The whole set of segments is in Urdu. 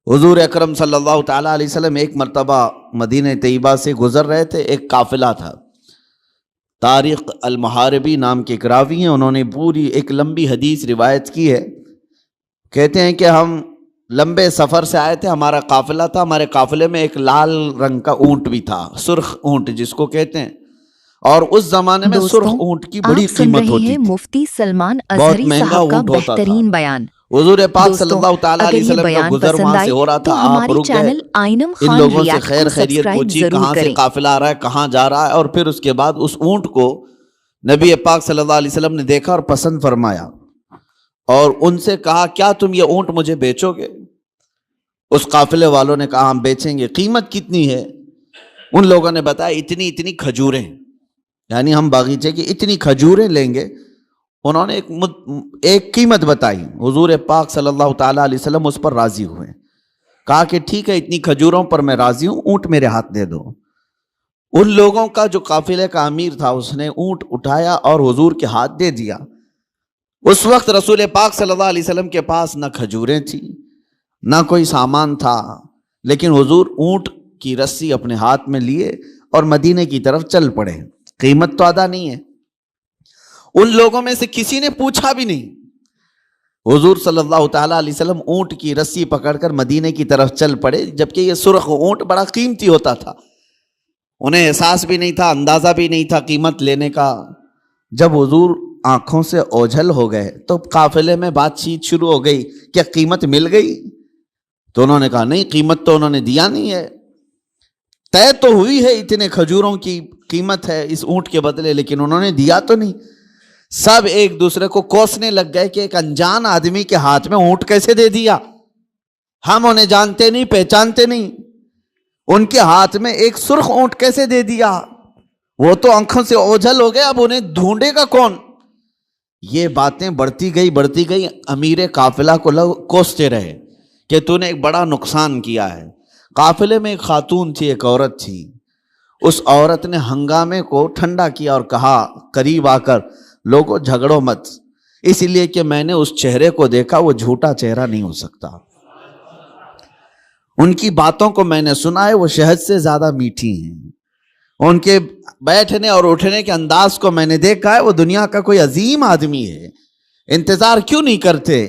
حضور اکرم صلی اللہ تعالیٰ علیہ وسلم ایک مرتبہ مدینہ طیبہ سے گزر رہے تھے. ایک قافلہ تھا. طارق المحاربی نام کے ایک راوی ہیں، انہوں نے پوری ایک لمبی حدیث روایت کی ہے. کہتے ہیں کہ ہم لمبے سفر سے آئے تھے، ہمارا قافلہ تھا، ہمارے قافلے میں ایک لال رنگ کا اونٹ بھی تھا، سرخ اونٹ جس کو کہتے ہیں. اور اس زمانے میں سرخ اونٹ کی بڑی قیمت ہوتی تھی، مفتی سلمان بہت اظہری مہنگا صاحب کا اونٹ ہوتا تھا. بہترین بیان. حضور پاک صلی دوستوں، اللہ تعالیٰ اگر علیہ یہ وسلم کا بیان گزر پسند وہاں آئے سے ہو رہا تو تھا. آپ ہماری رک گئے، چینل آئینم ان خان لوگوں سے ریاکٹ خیر کو خیریت سبسکرائب پوچھی ضرور کہاں سے کریں. قافلہ آ رہا ہے، کہاں جا رہا ہے. اور پھر اس کے بعد اس اونٹ کو نبی پاک صلی اللہ علیہ وسلم نے دیکھا اور پسند فرمایا، اور ان سے کہا کیا تم یہ اونٹ مجھے بیچو گے؟ اس قافلے والوں نے کہا ہم بیچیں گے. قیمت کتنی ہے؟ ان لوگوں نے بتایا اتنی کھجوریں، یعنی ہم باغیچے کی اتنی کھجوریں لیں گے. انہوں نے ایک قیمت بتائی. حضور پاک صلی اللہ تعالیٰ علیہ وسلم اس پر راضی ہوئے، کہا کہ ٹھیک ہے، اتنی کھجوروں پر میں راضی ہوں، اونٹ میرے ہاتھ دے دو. ان لوگوں کا جو قافلے کا امیر تھا اس نے اونٹ اٹھایا اور حضور کے ہاتھ دے دیا. اس وقت رسول پاک صلی اللہ علیہ وسلم کے پاس نہ کھجوریں تھیں نہ کوئی سامان تھا، لیکن حضور اونٹ کی رسی اپنے ہاتھ میں لیے اور مدینے کی طرف چل پڑے. قیمت تو ادا نہیں ہے. ان لوگوں میں سے کسی نے پوچھا بھی نہیں. حضور صلی اللہ تعالیٰ علیہ وسلم اونٹ کی رسی پکڑ کر مدینے کی طرف چل پڑے، جبکہ یہ سرخ اونٹ بڑا قیمتی ہوتا تھا. انہیں احساس بھی نہیں تھا، اندازہ بھی نہیں تھا قیمت لینے کا. جب حضور آنکھوں سے اوجھل ہو گئے تو قافلے میں بات چیت شروع ہو گئی، کیا قیمت مل گئی؟ تو انہوں نے کہا نہیں، قیمت تو انہوں نے دیا نہیں ہے. طے تو ہوئی ہے، اتنے کھجوروں کی قیمت ہے اس اونٹ کے بدلے، لیکن انہوں نے دیا تو نہیں. سب ایک دوسرے کو کوسنے لگ گئے کہ ایک انجان آدمی کے ہاتھ میں اونٹ کیسے دے دیا؟ ہم انہیں جانتے نہیں، پہچانتے نہیں، ان کے ہاتھ میں ایک سرخ اونٹ کیسے دے دیا؟ وہ تو آنکھوں سے اوجھل ہو گئے، اب انہیں ڈھونڈے گا کون؟ یہ باتیں بڑھتی گئی. امیر قافلہ کو لوگ کوستے رہے کہ تو نے ایک بڑا نقصان کیا ہے. قافلے میں ایک خاتون تھی، ایک عورت تھی. اس عورت نے ہنگامے کو ٹھنڈا کیا اور کہا قریب آ کر، لوگوں جھگڑو مت، اس لیے کہ میں نے اس چہرے کو دیکھا، وہ جھوٹا چہرہ نہیں ہو سکتا. ان کی باتوں کو میں نے سنا ہے، وہ شہد سے زیادہ میٹھی ہیں. ان کے بیٹھنے اور اٹھنے کے انداز کو میں نے دیکھا ہے، وہ دنیا کا کوئی عظیم آدمی ہے. انتظار کیوں نہیں کرتے؟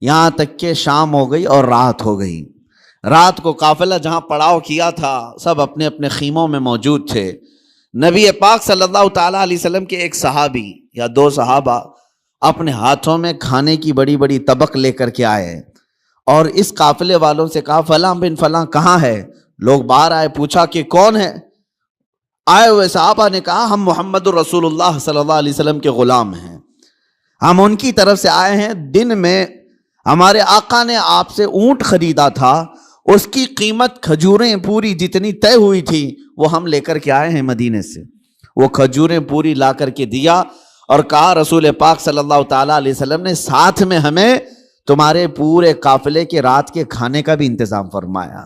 یہاں تک کہ شام ہو گئی اور رات ہو گئی. رات کو قافلہ جہاں پڑاؤ کیا تھا سب اپنے اپنے خیموں میں موجود تھے. نبی پاک صلی اللہ تعالیٰ علیہ وسلم کے ایک صحابی یا دو صحابہ اپنے ہاتھوں میں کھانے کی بڑی بڑی طبق لے کر کے آئے اور اس قافلے والوں سے کہا فلاں بن فلاں کہاں ہے؟ لوگ باہر آئے، پوچھا کہ کون ہے؟ آئے ہوئے صحابہ نے کہا ہم محمد الرسول اللہ صلی اللہ علیہ وسلم کے غلام ہیں، ہم ان کی طرف سے آئے ہیں. دن میں ہمارے آقا نے آپ سے اونٹ خریدا تھا، اس کی قیمت کھجوریں پوری جتنی طے ہوئی تھی وہ ہم لے کر کے آئے ہیں مدینے سے. وہ کھجوریں پوری لا کر کے دیا اور کہا رسول پاک صلی اللہ تعالیٰ علیہ وسلم نے ساتھ میں ہمیں تمہارے پورے قافلے کے رات کے کھانے کا بھی انتظام فرمایا.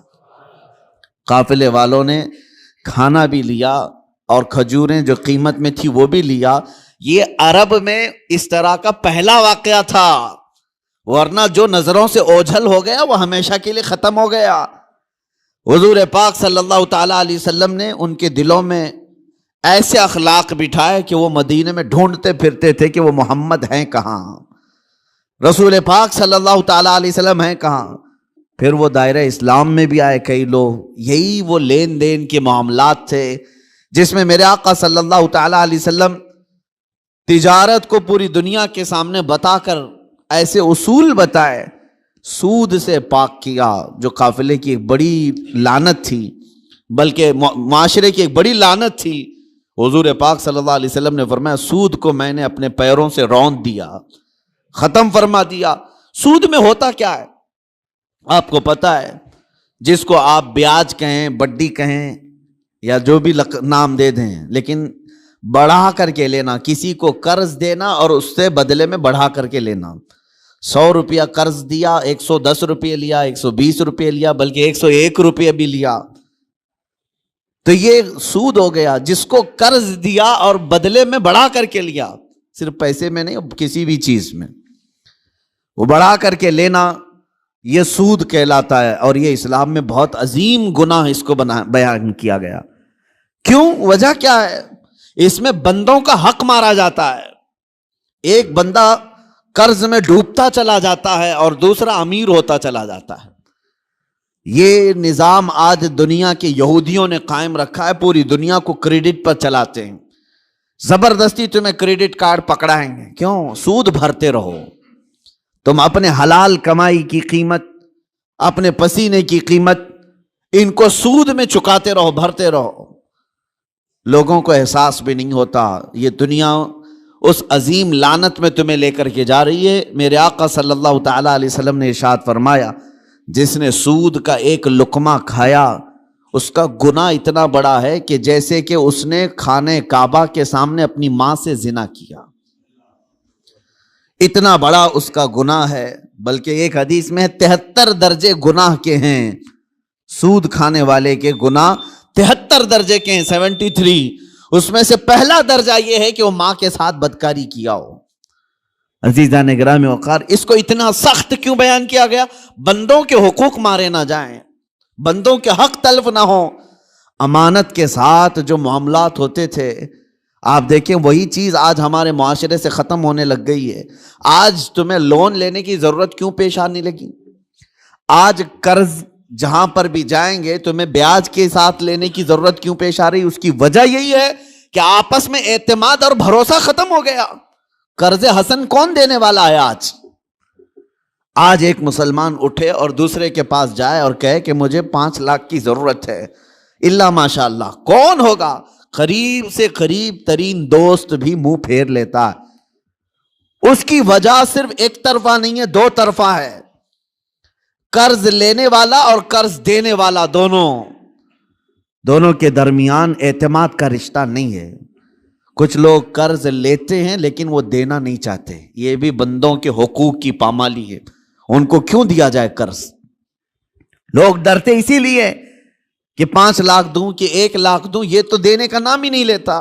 قافلے والوں نے کھانا بھی لیا اور کھجوریں جو قیمت میں تھی وہ بھی لیا. یہ عرب میں اس طرح کا پہلا واقعہ تھا، ورنہ جو نظروں سے اوجھل ہو گیا وہ ہمیشہ کے لیے ختم ہو گیا. حضور پاک صلی اللہ تعالیٰ علیہ وسلم نے ان کے دلوں میں ایسے اخلاق بٹھائے کہ وہ مدینے میں ڈھونڈتے پھرتے تھے کہ وہ محمد ہیں کہاں، رسول پاک صلی اللہ تعالیٰ علیہ وسلم ہیں کہاں. پھر وہ دائرہ اسلام میں بھی آئے کئی لوگ. یہی وہ لین دین کے معاملات تھے جس میں میرے آقا صلی اللہ تعالیٰ علیہ وسلم تجارت کو پوری دنیا کے سامنے بتا کر ایسے اصول بتائے. سود سے پاک کیا جو قافلے کی ایک بڑی لعنت تھی، بلکہ معاشرے کی ایک بڑی لعنت تھی. حضور پاک صلی اللہ علیہ وسلم نے فرمایا سود کو میں نے اپنے پیروں سے روند دیا، ختم فرما دیا. سود میں ہوتا کیا ہے آپ کو پتا ہے؟ جس کو آپ بیاج کہیں، بڈی کہیں یا جو بھی نام دے دیں، لیکن بڑھا کر کے لینا، کسی کو قرض دینا اور اس سے بدلے میں بڑھا کر کے لینا. 100 روپیہ قرض دیا، 110 روپے لیا، 120 روپے لیا، بلکہ 101 روپے بھی لیا، تو یہ سود ہو گیا. جس کو قرض دیا اور بدلے میں بڑھا کر کے لیا، صرف پیسے میں نہیں، کسی بھی چیز میں وہ بڑھا کر کے لینا، یہ سود کہلاتا ہے، اور یہ اسلام میں بہت عظیم گناہ اس کو بیان کیا گیا۔ کیوں؟ وجہ کیا ہے؟ اس میں بندوں کا حق مارا جاتا ہے۔ ایک بندہ قرض میں ڈوبتا چلا جاتا ہے اور دوسرا امیر ہوتا چلا جاتا ہے۔ یہ نظام آج دنیا کے یہودیوں نے قائم رکھا ہے، پوری دنیا کو کریڈٹ پر چلاتے ہیں۔ زبردستی تمہیں کریڈٹ کارڈ پکڑائیں گے، کیوں؟ سود بھرتے رہو، تم اپنے حلال کمائی کی قیمت، اپنے پسینے کی قیمت ان کو سود میں چکاتے رہو، بھرتے رہو۔ لوگوں کو احساس بھی نہیں ہوتا، یہ دنیا اس عظیم لعنت میں تمہیں لے کر کے جا رہی ہے۔ میرے آقا صلی اللہ تعالی علیہ وسلم نے ارشاد فرمایا، جس نے سود کا ایک لقمہ کھایا اس کا گناہ اتنا بڑا ہے کہ جیسے کہ اس نے خانہ کعبہ کے سامنے اپنی ماں سے زنا کیا، اتنا بڑا اس کا گناہ ہے۔ بلکہ ایک حدیث میں 73 درجے گناہ کے ہیں، سود کھانے والے کے گناہ 73 درجے کے ہیں، 73۔ اس میں سے پہلا درجہ یہ ہے کہ وہ ماں کے ساتھ بدکاری کیا ہو۔ عزیزان گرامی وقار، اس کو اتنا سخت کیوں بیان کیا گیا؟ بندوں کے حقوق مارے نہ جائیں، بندوں کے حق تلف نہ ہوں۔ امانت کے ساتھ جو معاملات ہوتے تھے، آپ دیکھیں وہی چیز آج ہمارے معاشرے سے ختم ہونے لگ گئی ہے۔ آج تمہیں لون لینے کی ضرورت کیوں پیش آنے لگی؟ آج قرض جہاں پر بھی جائیں گے تمہیں بیاج کے ساتھ لینے کی ضرورت کیوں پیش آ رہی؟ اس کی وجہ یہی ہے کہ آپس میں اعتماد اور بھروسہ ختم ہو گیا۔ قرض حسن کون دینے والا ہے؟ آج ایک مسلمان اٹھے اور دوسرے کے پاس جائے اور کہے کہ مجھے 5 لاکھ کی ضرورت ہے، اللہ ماشاء اللہ کون ہوگا؟ قریب سے قریب ترین دوست بھی منہ پھیر لیتا ہے۔ اس کی وجہ صرف ایک طرفہ نہیں ہے، 2 طرفہ ہے۔ قرض لینے والا اور قرض دینے والا دونوں کے درمیان اعتماد کا رشتہ نہیں ہے۔ کچھ لوگ قرض لیتے ہیں لیکن وہ دینا نہیں چاہتے، یہ بھی بندوں کے حقوق کی پامالی ہے۔ ان کو کیوں دیا جائے قرض؟ لوگ ڈرتے اسی لیے کہ 5 لاکھ دوں کہ 1 لاکھ دوں، یہ تو دینے کا نام ہی نہیں لیتا۔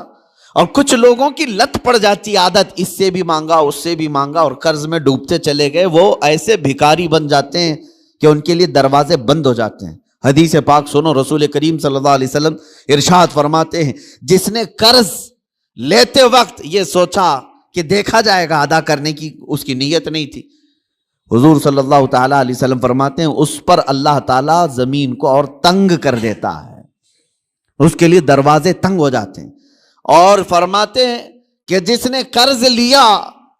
اور کچھ لوگوں کی لت پڑ جاتی عادت، اس سے بھی مانگا اس سے بھی مانگا اور قرض میں ڈوبتے چلے گئے، وہ ایسے بھکاری بن جاتے ہیں کہ ان کے لیے دروازے بند ہو جاتے ہیں۔ حدیث پاک سنو، رسول کریم صلی اللہ علیہ وسلم ارشاد فرماتے ہیں، جس نے قرض لیتے وقت یہ سوچا کہ دیکھا جائے گا ادا کرنے کی اس کی نیت نہیں تھی، حضور صلی اللہ تعالی علیہ وسلم فرماتے ہیں اس پر اللہ تعالیٰ زمین کو اور تنگ کر دیتا ہے، اس کے لیے دروازے تنگ ہو جاتے ہیں۔ اور فرماتے ہیں کہ جس نے قرض لیا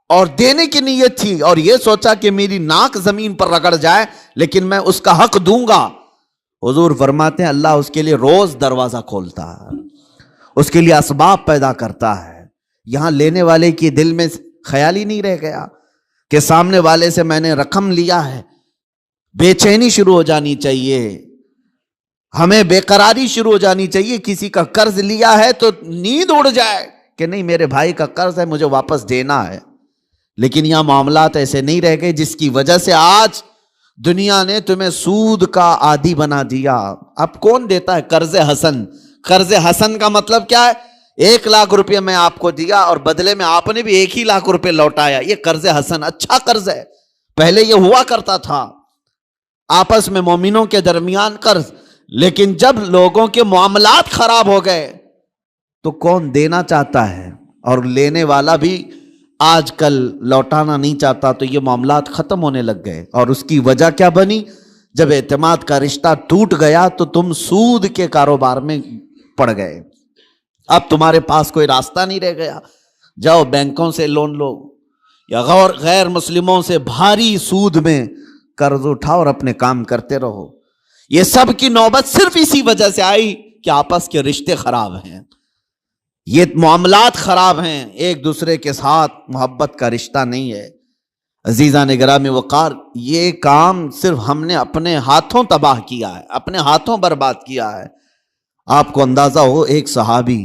اور دینے کی نیت تھی اور یہ سوچا کہ میری ناک زمین پر رگڑ جائے لیکن میں اس کا حق دوں گا، حضور فرماتے ہیں اللہ اس کے لیے روز دروازہ کھولتا ہے، اس کے لیے اسباب پیدا کرتا ہے۔ یہاں لینے والے کی دل میں خیال ہی نہیں رہ گیا کہ سامنے والے سے میں نے رقم لیا ہے، بے چینی شروع ہو جانی چاہیے، ہمیں بے قراری شروع ہو جانی چاہیے۔ کسی کا قرض لیا ہے تو نیند اڑ جائے کہ نہیں میرے بھائی کا قرض ہے مجھے واپس دینا ہے۔ لیکن یہاں معاملات ایسے نہیں رہ گئے، جس کی وجہ سے آج دنیا نے تمہیں سود کا عادی بنا دیا۔ اب کون دیتا ہے قرض حسن؟ قرض حسن کا مطلب کیا ہے؟ 1 لاکھ روپے میں آپ کو دیا اور بدلے میں آپ نے بھی 1 ہی لاکھ روپے لوٹایا، یہ قرض حسن اچھا قرض ہے۔ پہلے یہ ہوا کرتا تھا آپس میں مومنوں کے درمیان قرض، لیکن جب لوگوں کے معاملات خراب ہو گئے تو کون دینا چاہتا ہے اور لینے والا بھی آج کل لوٹانا نہیں چاہتا، تو یہ معاملات ختم ہونے لگ گئے۔ اور اس کی وجہ کیا بنی؟ جب اعتماد کا رشتہ ٹوٹ گیا تو تم سود کے کاروبار میں پڑ گئے، اب تمہارے پاس کوئی راستہ نہیں رہ گیا، جاؤ بینکوں سے لون لو یا غیر مسلموں سے بھاری سود میں قرض اٹھاؤ اور اپنے کام کرتے رہو۔ یہ سب کی نوبت صرف اسی وجہ سے آئی کہ آپس کے رشتے خراب ہیں، یہ معاملات خراب ہیں، ایک دوسرے کے ساتھ محبت کا رشتہ نہیں ہے۔ عزیزان گرامی وقار، یہ کام صرف ہم نے اپنے ہاتھوں تباہ کیا ہے، اپنے ہاتھوں برباد کیا ہے۔ آپ کو اندازہ ہو، ایک صحابی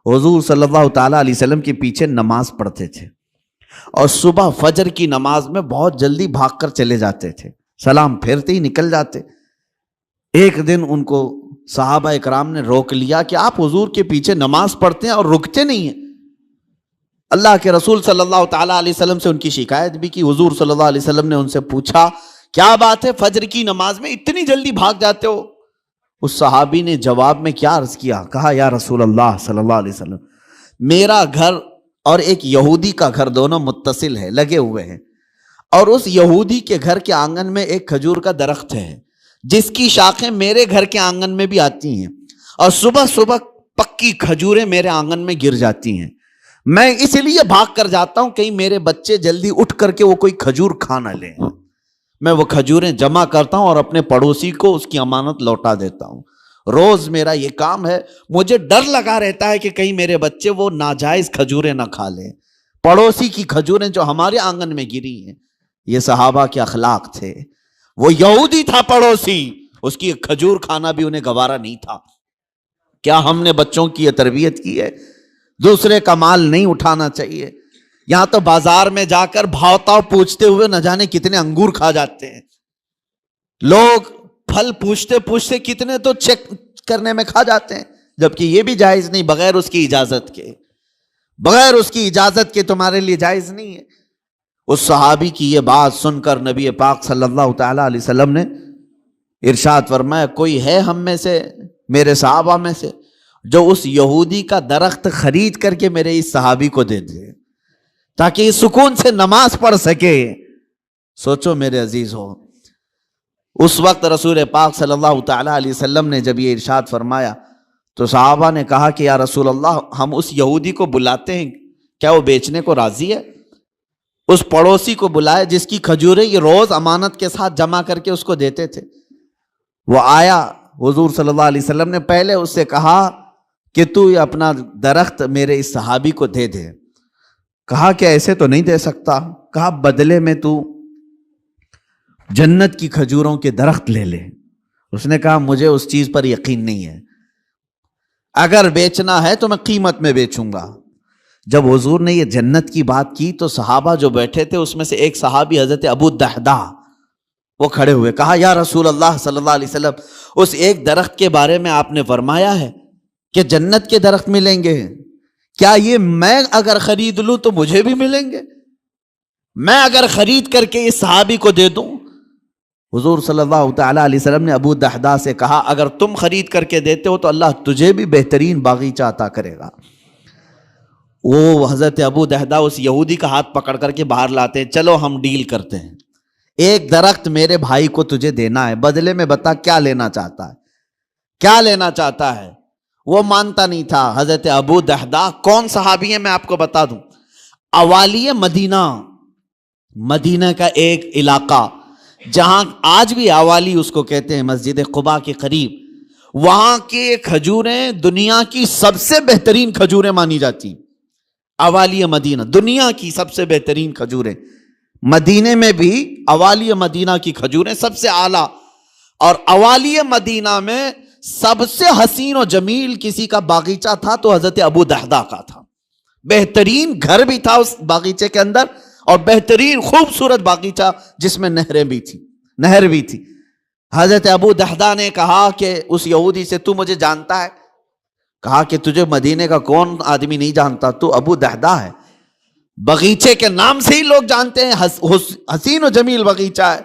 حضور صلی اللہ تعالیٰ علیہ وسلم کے پیچھے نماز پڑھتے تھے اور صبح فجر کی نماز میں بہت جلدی بھاگ کر چلے جاتے تھے، سلام پھیرتے ہی نکل جاتے۔ ایک دن ان کو صحابہ اکرام نے روک لیا کہ آپ حضور کے پیچھے نماز پڑھتے ہیں اور رکتے نہیں ہیں۔ اللہ کے رسول صلی اللہ تعالیٰ علیہ وسلم سے ان کی شکایت بھی کی۔ حضور صلی اللہ علیہ وسلم نے ان سے پوچھا کیا بات ہے فجر کی نماز میں اتنی جلدی بھاگ جاتے ہو؟ اس صحابی نے جواب میں کیا عرض کیا؟ کہا یا رسول اللہ صلی اللہ علیہ وسلم، میرا گھر اور ایک یہودی کا گھر دونوں متصل ہے، لگے ہوئے ہیں، اور اس یہودی کے گھر کے آنگن میں ایک کھجور کا درخت ہے جس کی شاخیں میرے گھر کے آنگن میں بھی آتی ہیں، اور صبح صبح پکی کھجوریں میرے آنگن میں گر جاتی ہیں۔ میں اس لیے بھاگ کر جاتا ہوں کہیں میرے بچے جلدی اٹھ کر کے وہ کوئی کھجور کھا نہ لیں۔ میں وہ کھجوریں جمع کرتا ہوں اور اپنے پڑوسی کو اس کی امانت لوٹا دیتا ہوں۔ روز میرا یہ کام ہے، مجھے ڈر لگا رہتا ہے کہ کہیں میرے بچے وہ ناجائز کھجوریں نہ کھا لیں، پڑوسی کی کھجوریں جو ہمارے آنگن میں گری ہیں۔ یہ صحابہ کے اخلاق تھے۔ وہ یہودی تھا پڑوسی، اس کی ایک کھجور کھانا بھی انہیں گوارا نہیں تھا۔ کیا ہم نے بچوں کی یہ تربیت کی ہے؟ دوسرے کا مال نہیں اٹھانا چاہیے۔ یہاں تو بازار میں جا کر بھاؤ تاؤ پوچھتے ہوئے نہ جانے کتنے انگور کھا جاتے ہیں لوگ، پھل پوچھتے پوچھتے کتنے تو چیک کرنے میں کھا جاتے ہیں، جبکہ یہ بھی جائز نہیں، بغیر اس کی اجازت کے، بغیر اس کی اجازت کے تمہارے لیے جائز نہیں ہے۔ اس صحابی کی یہ بات سن کر نبی پاک صلی اللہ تعالی علیہ وسلم نے ارشاد فرمایا، کوئی ہے ہم میں سے، میرے صحابہ میں سے، جو اس یہودی کا درخت خرید کر کے میرے اس صحابی کو دے دے تاکہ یہ سکون سے نماز پڑھ سکے۔ سوچو میرے عزیز ہو، اس وقت رسول پاک صلی اللہ تعالی علیہ وسلم نے جب یہ ارشاد فرمایا تو صحابہ نے کہا کہ یا رسول اللہ، ہم اس یہودی کو بلاتے ہیں، کیا وہ بیچنے کو راضی ہے؟ اس پڑوسی کو بلائے جس کی کھجوریں یہ روز امانت کے ساتھ جمع کر کے اس کو دیتے تھے۔ وہ آیا، حضور صلی اللہ علیہ وسلم نے پہلے اس سے کہا کہ تو یہ اپنا درخت میرے اس صحابی کو دے دے۔ کہا کہ ایسے تو نہیں دے سکتا۔ کہا بدلے میں تو جنت کی کھجوروں کے درخت لے لے۔ اس نے کہا مجھے اس چیز پر یقین نہیں ہے، اگر بیچنا ہے تو میں قیمت میں بیچوں گا۔ جب حضور نے یہ جنت کی بات کی تو صحابہ جو بیٹھے تھے اس میں سے ایک صحابی حضرت ابو دحدہ وہ کھڑے ہوئے، کہا یا رسول اللہ صلی اللہ علیہ وسلم، اس ایک درخت کے بارے میں آپ نے فرمایا ہے کہ جنت کے درخت ملیں گے، کیا یہ میں اگر خرید لوں تو مجھے بھی ملیں گے؟ میں اگر خرید کر کے اس صحابی کو دے دوں؟ حضور صلی اللہ تعالی علیہ وسلم نے ابو دحدہ سے کہا اگر تم خرید کر کے دیتے ہو تو اللہ تجھے بھی بہترین باغیچہ عطا کرے گا۔ وہ حضرت ابو دحدہ اس یہودی کا ہاتھ پکڑ کر کے باہر لاتے ہیں، چلو ہم ڈیل کرتے ہیں، ایک درخت میرے بھائی کو تجھے دینا ہے، بدلے میں بتا کیا لینا چاہتا ہے، کیا لینا چاہتا ہے؟ وہ مانتا نہیں تھا۔ حضرت ابو دحدہ کون صحابی ہیں میں آپ کو بتا دوں، اوالی مدینہ، مدینہ کا ایک علاقہ جہاں آج بھی اوالی اس کو کہتے ہیں، مسجد قباء کے قریب، وہاں کی کھجوریں دنیا کی سب سے بہترین کھجوریں مانی جاتی۔ اوالی مدینہ دنیا کی سب سے بہترین کھجوریں، مدینے میں بھی اوالی مدینہ کی کھجوریں سب سے اعلیٰ، اور اوالی مدینہ میں سب سے حسین و جمیل کسی کا باغیچہ تھا تو حضرت ابو دحدہ کا تھا۔ بہترین گھر بھی تھا اس باغیچے کے اندر، اور بہترین خوبصورت باغیچہ جس میں نہر بھی تھی۔ حضرت ابو دحدہ نے کہا کہ اس یہودی سے تو مجھے جانتا ہے؟ کہا کہ تجھے مدینے کا کون آدمی نہیں جانتا، تو ابو دحدہ ہے، باغیچے کے نام سے ہی لوگ جانتے ہیں، حسین و جمیل باغیچہ ہے۔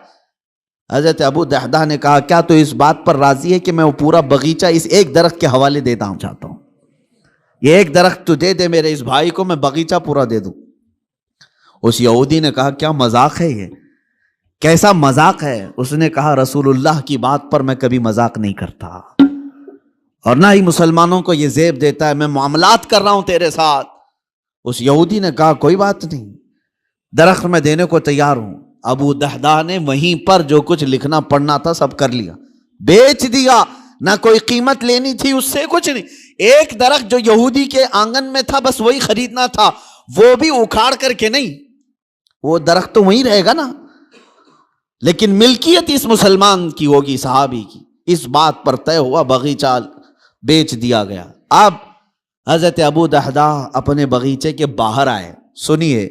حضرت ابو دحدہ نے کہا کیا تو اس بات پر راضی ہے کہ میں وہ پورا باغیچہ اس ایک درخت کے حوالے دیتا ہوں، چاہتا ہوں یہ ایک درخت تو دے دے میرے اس بھائی کو، میں باغیچہ پورا دے دوں۔ اس یہودی نے کہا کیا مذاق ہے یہ، کیسا مذاق ہے؟ اس نے کہا رسول اللہ کی بات پر میں کبھی مذاق نہیں کرتا، اور نہ ہی مسلمانوں کو یہ زیب دیتا ہے، میں معاملات کر رہا ہوں تیرے ساتھ۔ اس یہودی نے کہا کوئی بات نہیں، درخت میں دینے کو تیار ہوں۔ ابو دحدہ نے وہیں پر جو کچھ لکھنا پڑھنا تھا سب کر لیا، بیچ دیا، نہ کوئی قیمت لینی تھی اس سے، کچھ نہیں۔ ایک درخت جو یہودی کے آنگن میں تھا بس وہی خریدنا تھا، وہ بھی اکھاڑ کر کے نہیں، وہ درخت تو وہیں رہے گا نا، لیکن ملکیت اس مسلمان کی ہوگی، صحابی کی۔ اس بات پر طے ہوا، باغیچہ بیچ دیا گیا۔ اب حضرت ابو دحدہ اپنے باغیچے کے باہر آئے، سنیے،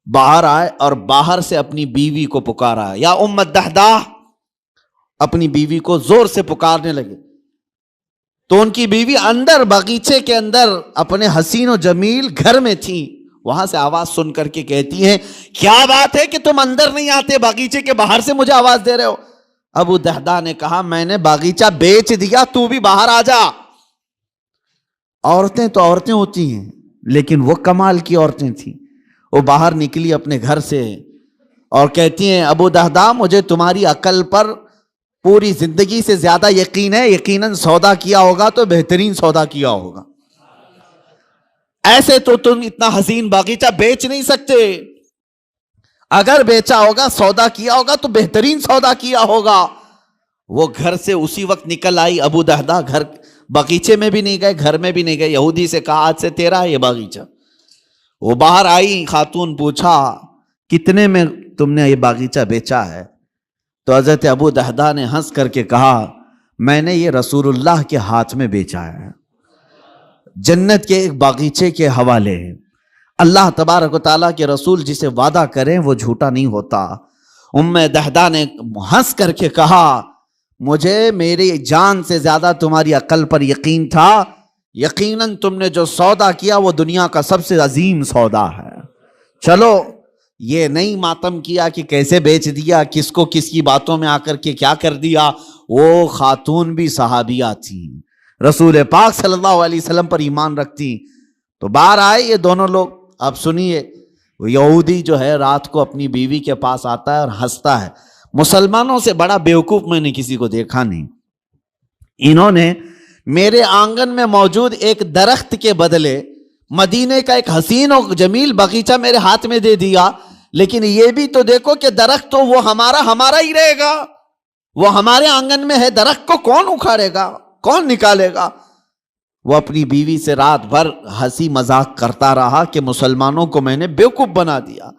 باہر آئے اور باہر سے اپنی بیوی کو پکارا، یا ام دحدہ، اپنی بیوی کو زور سے پکارنے لگے۔ تو ان کی بیوی اندر باغیچے کے اندر اپنے حسین و جمیل گھر میں تھی، وہاں سے آواز سن کر کے کہتی ہیں کیا بات ہے کہ تم اندر نہیں آتے, باغیچے کے باہر سے مجھے آواز دے رہے ہو. ابو دہدہ نے کہا میں نے باغیچہ بیچ دیا, تو بھی باہر آ جا. عورتیں تو عورتیں ہوتی ہیں, لیکن وہ کمال کی عورتیں تھیں. وہ باہر نکلی اپنے گھر سے اور کہتی ہیں ابو دہدہ مجھے تمہاری عقل پر پوری زندگی سے زیادہ یقین ہے, یقیناً سودا کیا ہوگا تو بہترین سودا کیا ہوگا, ایسے تو تم اتنا حسین باغیچہ بیچ نہیں سکتے, اگر بیچا ہوگا سودا کیا ہوگا تو بہترین سودا کیا ہوگا. وہ گھر سے اسی وقت نکل آئی. ابو دہدہ گھر باغیچے میں بھی نہیں گئے, گھر میں بھی نہیں گئے. یہودی سے کہا آج سے تیرا ہے یہ باغیچہ. وہ باہر آئی, خاتون پوچھا کتنے میں تم نے یہ باغیچہ بیچا ہے؟ تو حضرت ابو دہدہ نے ہنس کر کے کہا میں نے یہ رسول اللہ کے ہاتھ میں بیچا ہے, جنت کے ایک باغیچے کے حوالے. اللہ تبارک و تعالیٰ کے رسول جسے وعدہ کریں وہ جھوٹا نہیں ہوتا. دہدہ نے ہنس کر کے کہا مجھے میری جان سے زیادہ تمہاری عقل پر یقین تھا, یقیناً تم نے جو سودا کیا وہ دنیا کا سب سے عظیم سودا ہے. چلو یہ نہیں ماتم کیا کہ کیسے بیچ دیا, کس کو کس کی باتوں میں آ کر کے کیا کر دیا. وہ خاتون بھی صحابیہ تھیں, رسول پاک صلی اللہ علیہ وسلم پر ایمان رکھتی. تو باہر آئے یہ دونوں لوگ. اب سنیے, یہودی جو ہے رات کو اپنی بیوی کے پاس آتا ہے اور ہنستا ہے. مسلمانوں سے بڑا بیوقوف میں نے کسی کو دیکھا نہیں. انہوں نے میرے آنگن میں موجود ایک درخت کے بدلے مدینے کا ایک حسین اور جمیل باغیچہ میرے ہاتھ میں دے دیا, لیکن یہ بھی تو دیکھو کہ درخت تو وہ ہمارا ہی رہے گا, وہ ہمارے آنگن میں ہے, درخت کو کون اکھاڑے گا, کون نکالے گا. وہ اپنی بیوی سے رات بھر ہنسی مذاق کرتا رہا کہ مسلمانوں کو میں نے بیوقوف بنا دیا.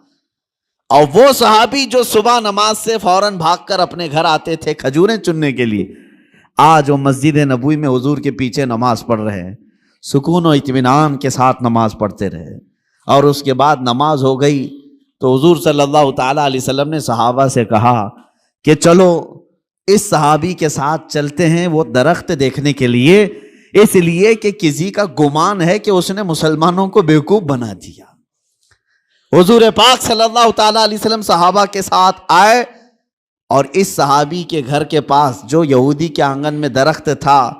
اور وہ صحابی جو صبح نماز سے فوراً بھاگ کر اپنے گھر آتے تھے کھجوریں چننے کے لیے, آج وہ مسجد نبوی میں حضور کے پیچھے نماز پڑھ رہے ہیں, سکون و اطمینان کے ساتھ نماز پڑھتے رہے. اور اس کے بعد نماز ہو گئی تو حضور صلی اللہ تعالیٰ علیہ وسلم نے صحابہ سے کہا کہ چلو اس صحابی کے ساتھ چلتے ہیں وہ درخت دیکھنے کے لیے, اس لیے کہ کسی کا گمان ہے کہ اس نے مسلمانوں کو بیوقوف بنا دیا. حضور پاک صلی اللہ تعالیٰ علیہ وسلم صحابہ کے ساتھ آئے اور اس صحابی کے گھر کے پاس جو یہودی کے آنگن میں درخت تھا,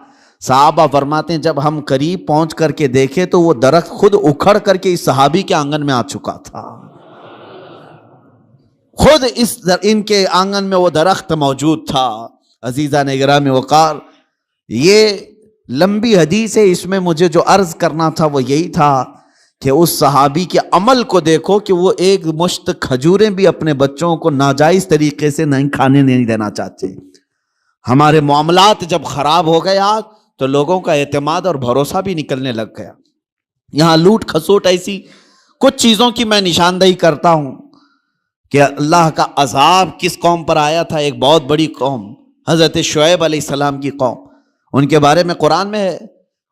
صحابہ فرماتے ہیں جب ہم قریب پہنچ کر کے دیکھے تو وہ درخت خود اکھڑ کر کے اس صحابی کے آنگن میں آ چکا تھا. خود ان کے آنگن میں وہ درخت موجود تھا. عزیزان گرامی وقار, یہ لمبی حدیث ہے, اس میں مجھے جو عرض کرنا تھا وہ یہی تھا کہ اس صحابی کے عمل کو دیکھو کہ وہ ایک مشت کھجوریں بھی اپنے بچوں کو ناجائز طریقے سے نہیں کھانے نہیں دینا چاہتے. ہمارے معاملات جب خراب ہو گیا تو لوگوں کا اعتماد اور بھروسہ بھی نکلنے لگ گیا. یہاں لوٹ کھسوٹ ایسی کچھ چیزوں کی میں نشاندہی کرتا ہوں کہ اللہ کا عذاب کس قوم پر آیا تھا. ایک بہت بڑی قوم, حضرت شعیب علیہ السلام کی قوم, ان کے بارے میں قرآن میں ہے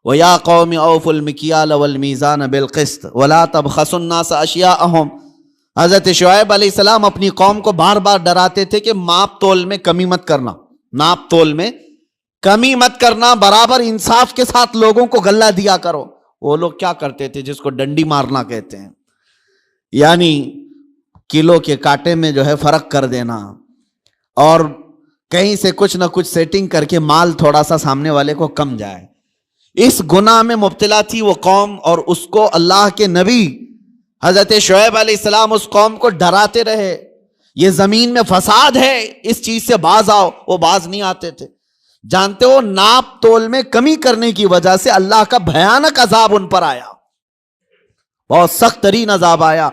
وَيَا قَوْمِ أَوْفُوا الْمِكْيَالَ وَالْمِيزَانَ بِالْقِسْطِ وَلَا تَبْخَسُوا النَّاسَ أَشْيَاءَهُمْ. حضرت شعیب علیہ السلام اپنی قوم کو بار بار ڈراتے تھے کہ ماپ تول میں کمی مت کرنا, ناپ تول میں کمی مت کرنا, برابر انصاف کے ساتھ لوگوں کو غلہ دیا کرو. وہ لوگ کیا کرتے تھے جس کو ڈنڈی مارنا کہتے ہیں, یعنی کلو کے کانٹے میں جو ہے فرق کر دینا اور کہیں سے کچھ نہ کچھ سیٹنگ کر کے مال تھوڑا سا سامنے والے کو کم جائے. اس گناہ میں مبتلا تھی وہ قوم, اور اس کو اللہ کے نبی حضرت شعیب علیہ السلام اس قوم کو ڈراتے رہے یہ زمین میں فساد ہے, اس چیز سے باز آؤ. وہ باز نہیں آتے تھے. جانتے ہو ناپ تول میں کمی کرنے کی وجہ سے اللہ کا بھیانک عذاب ان پر آیا, بہت سخت ترین عذاب آیا.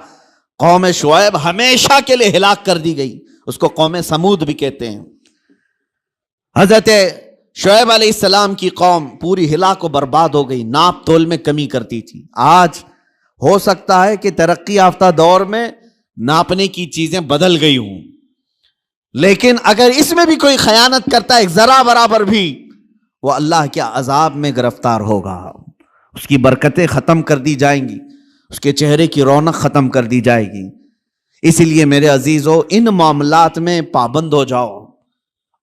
قوم شعیب ہمیشہ کے لیے ہلاک کر دی گئی, اس کو قوم سمود بھی کہتے ہیں. حضرت شعیب علیہ السلام کی قوم پوری ہلاک و برباد ہو گئی, ناپ تول میں کمی کرتی تھی. آج ہو سکتا ہے کہ ترقی یافتہ دور میں ناپنے کی چیزیں بدل گئی ہوں, لیکن اگر اس میں بھی کوئی خیانت کرتا ہے ذرا برابر بھی, وہ اللہ کے عذاب میں گرفتار ہوگا. اس کی برکتیں ختم کر دی جائیں گی, اس کے چہرے کی رونق ختم کر دی جائے گی. اسی لیے میرے عزیزو ان معاملات میں پابند ہو جاؤ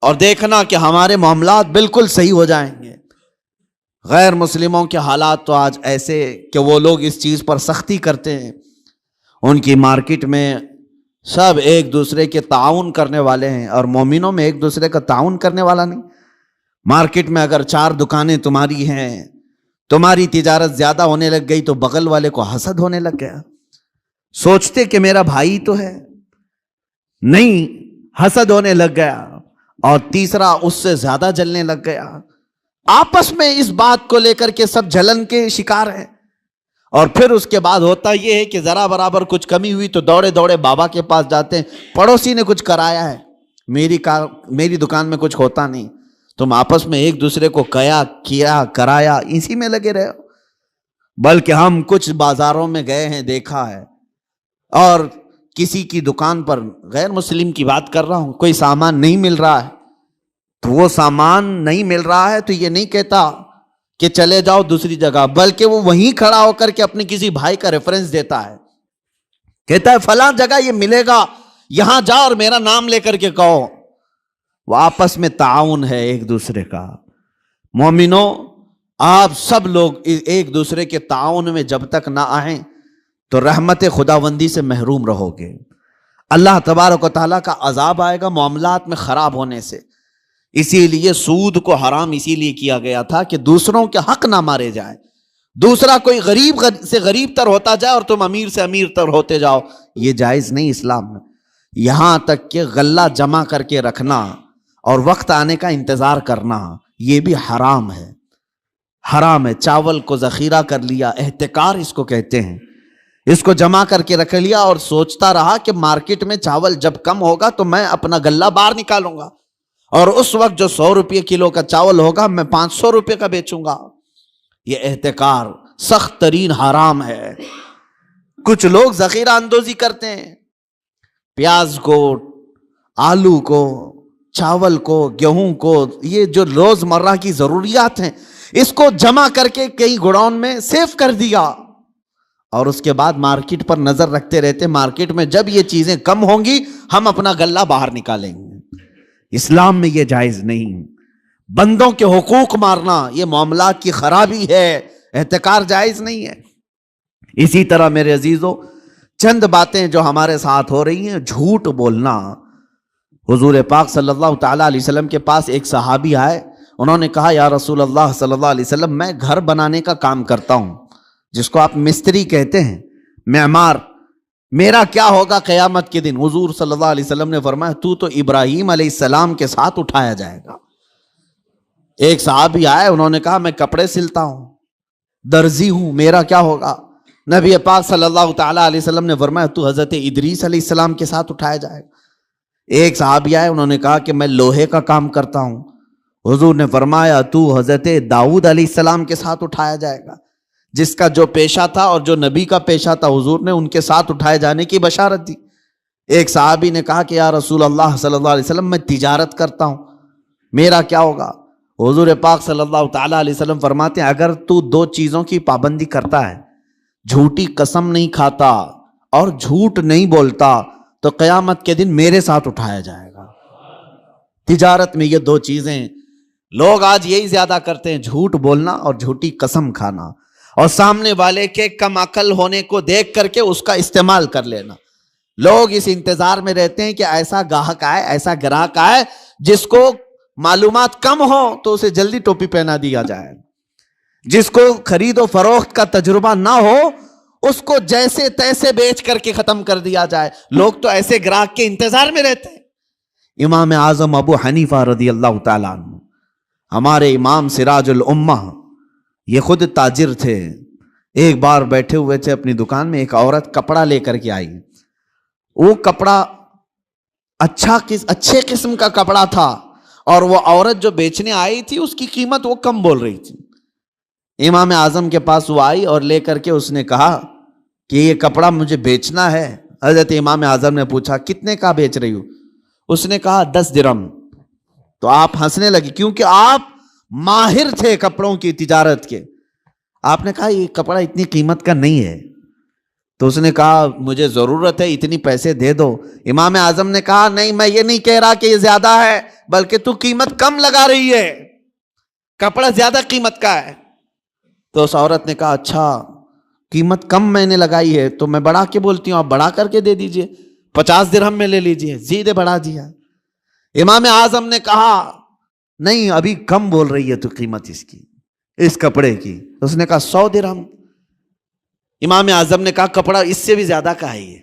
اور دیکھنا کہ ہمارے معاملات بالکل صحیح ہو جائیں گے. غیر مسلموں کے حالات تو آج ایسے کہ وہ لوگ اس چیز پر سختی کرتے ہیں ان کی مارکیٹ میں سب ایک دوسرے کے تعاون کرنے والے ہیں، اور مومنوں میں ایک دوسرے کا تعاون کرنے والا نہیں۔ مارکیٹ میں اگر 4 دکانیں تمہاری ہیں، تمہاری تجارت زیادہ ہونے لگ گئی تو بغل والے کو حسد ہونے لگ گیا، سوچتے کہ میرا بھائی تو ہے، نہیں، حسد ہونے لگ گیا، اور تیسرا اس سے زیادہ جلنے لگ گیا۔ آپس میں اس بات کو لے کر کے سب جلن کے شکار ہیں، اور پھر اس کے بعد ہوتا یہ ہے کہ ذرا برابر کچھ کمی ہوئی تو دوڑے دوڑے بابا کے پاس جاتے ہیں، پڑوسی نے کچھ کرایا ہے، میری دکان میں کچھ ہوتا نہیں۔ تم آپس میں ایک دوسرے کو کیا کرایا اسی میں لگے رہے ہو۔ بلکہ ہم کچھ بازاروں میں گئے ہیں، دیکھا ہے، اور کسی کی دکان پر، غیر مسلم کی بات کر رہا ہوں، کوئی سامان نہیں مل رہا ہے، تو وہ سامان نہیں مل رہا ہے تو یہ نہیں کہتا کہ چلے جاؤ دوسری جگہ، بلکہ وہ وہیں کھڑا ہو کر کے اپنے کسی بھائی کا ریفرنس دیتا ہے، کہتا ہے فلاں جگہ یہ ملے گا، یہاں جاؤ اور میرا نام لے کر کے کہو۔ وہ آپس میں تعاون ہے ایک دوسرے کا۔ مومنوں، آپ سب لوگ ایک دوسرے کے تعاون میں جب تک نہ آئیں تو رحمت خداوندی سے محروم رہو گے۔ اللہ تبارک و تعالیٰ کا عذاب آئے گا معاملات میں خراب ہونے سے۔ اسی لیے سود کو حرام اسی لیے کیا گیا تھا کہ دوسروں کے حق نہ مارے جائیں، دوسرا کوئی غریب سے غریب تر ہوتا جائے اور تم امیر سے امیر تر ہوتے جاؤ، یہ جائز نہیں اسلام میں۔ یہاں تک کہ غلہ جمع کر کے رکھنا اور وقت آنے کا انتظار کرنا، یہ بھی حرام ہے، حرام ہے۔ چاول کو ذخیرہ کر لیا، احتکار اس کو کہتے ہیں، اس کو جمع کر کے رکھ لیا اور سوچتا رہا کہ مارکیٹ میں چاول جب کم ہوگا تو میں اپنا غلہ باہر نکالوں گا، اور اس وقت جو 100 روپے کلو کا چاول ہوگا میں 500 روپے کا بیچوں گا۔ یہ احتکار سخت ترین حرام ہے۔ کچھ لوگ ذخیرہ اندوزی کرتے ہیں، پیاز کو، آلو کو، چاول کو، گیہوں کو، یہ جو روز مرہ کی ضروریات ہیں، اس کو جمع کر کے کئی گوڈاؤن میں سیف کر دیا، اور اس کے بعد مارکیٹ پر نظر رکھتے رہتے، مارکیٹ میں جب یہ چیزیں کم ہوں گی ہم اپنا غلہ باہر نکالیں گے۔ اسلام میں یہ جائز نہیں۔ بندوں کے حقوق مارنا یہ معاملات کی خرابی ہے، احتکار جائز نہیں ہے۔ اسی طرح میرے عزیزو، چند باتیں جو ہمارے ساتھ ہو رہی ہیں، جھوٹ بولنا۔ حضور پاک صلی اللہ تعالیٰ علیہ وسلم کے پاس ایک صحابی آئے، انہوں نے کہا یا رسول اللہ صلی اللہ علیہ وسلم، میں گھر بنانے کا کام کرتا ہوں، جس کو آپ مستری کہتے ہیں، معمار، میرا کیا ہوگا قیامت کے دن؟ حضور صلی اللہ علیہ وسلم نے فرمایا تو ابراہیم علیہ السلام کے ساتھ اٹھایا جائے گا۔ ایک صحابی آئے، انہوں نے کہا میں کپڑے سلتا ہوں، درزی ہوں، میرا کیا ہوگا؟ نبی پاک صلی اللہ تعالیٰ علیہ وسلم نے فرمایا تو حضرت ادریس علیہ السلام کے ساتھ اٹھایا جائے گا۔ ایک صحابی آئے، انہوں نے کہا کہ میں لوہے کا کام کرتا ہوں، حضور نے فرمایا تو حضرت داؤد علیہ السلام کے ساتھ اٹھایا جائے گا۔ جس کا جو پیشہ تھا اور جو نبی کا پیشہ تھا، حضور نے ان کے ساتھ اٹھائے جانے کی بشارت دی۔ ایک صحابی نے کہا کہ یا رسول اللہ صلی اللہ علیہ وسلم، میں تجارت کرتا ہوں، میرا کیا ہوگا؟ حضور پاک صلی اللہ تعالیٰ علیہ وسلم فرماتے ہیں اگر تو 2 چیزوں کی پابندی کرتا ہے، جھوٹی قسم نہیں کھاتا اور جھوٹ نہیں بولتا، تو قیامت کے دن میرے ساتھ اٹھایا جائے گا۔ تجارت میں یہ 2 چیزیں لوگ آج یہی زیادہ کرتے ہیں، جھوٹ بولنا اور جھوٹی قسم کھانا، اور سامنے والے کے کم عقل ہونے کو دیکھ کر کے اس کا استعمال کر لینا۔ لوگ اس انتظار میں رہتے ہیں کہ ایسا گاہک آئے، ایسا گراہک آئے جس کو معلومات کم ہو تو اسے جلدی ٹوپی پہنا دیا جائے، جس کو خرید و فروخت کا تجربہ نہ ہو اس کو جیسے تیسے بیچ کر کے ختم کر دیا جائے۔ لوگ تو ایسے گراہک کے انتظار میں رہتے ہیں۔ امام اعظم ابو حنیفہ رضی اللہ تعالیٰ عنہ، ہمارے امام سراج الامہ، یہ خود تاجر تھے۔ ایک بار بیٹھے ہوئے تھے اپنی دکان میں، ایک عورت کپڑا لے کر کے آئی، وہ کپڑا اچھے قسم کا کپڑا تھا، اور وہ عورت جو بیچنے آئی تھی اس کی قیمت وہ کم بول رہی تھی۔ امام اعظم کے پاس وہ آئی اور لے کر کے اس نے کہا کہ یہ کپڑا مجھے بیچنا ہے۔ حضرت امام اعظم نے پوچھا کتنے کا بیچ رہی ہو؟ اس نے کہا 10 درہم۔ تو آپ ہنسنے لگے کیونکہ آپ ماہر تھے کپڑوں کی تجارت کے۔ آپ نے کہا یہ کپڑا اتنی قیمت کا نہیں ہے۔ تو اس نے کہا مجھے ضرورت ہے، اتنی پیسے دے دو۔ امام اعظم نے کہا نہیں، میں یہ نہیں کہہ رہا کہ یہ زیادہ ہے، بلکہ تو قیمت کم لگا رہی ہے، کپڑا زیادہ قیمت کا ہے۔ تو اس عورت نے کہا اچھا قیمت کم میں نے لگائی ہے تو میں بڑھا کے بولتی ہوں، آپ بڑھا کر کے دے دیجئے، 50 درہم میں لے لیجئے، زیادہ بڑھا دیا۔ امام اعظم نے کہا نہیں ابھی کم بول رہی ہے تو قیمت اس کی، اس کپڑے کی۔ اس نے کہا 100 درہم۔ امام اعظم نے کہا کپڑا اس سے بھی زیادہ کا ہے،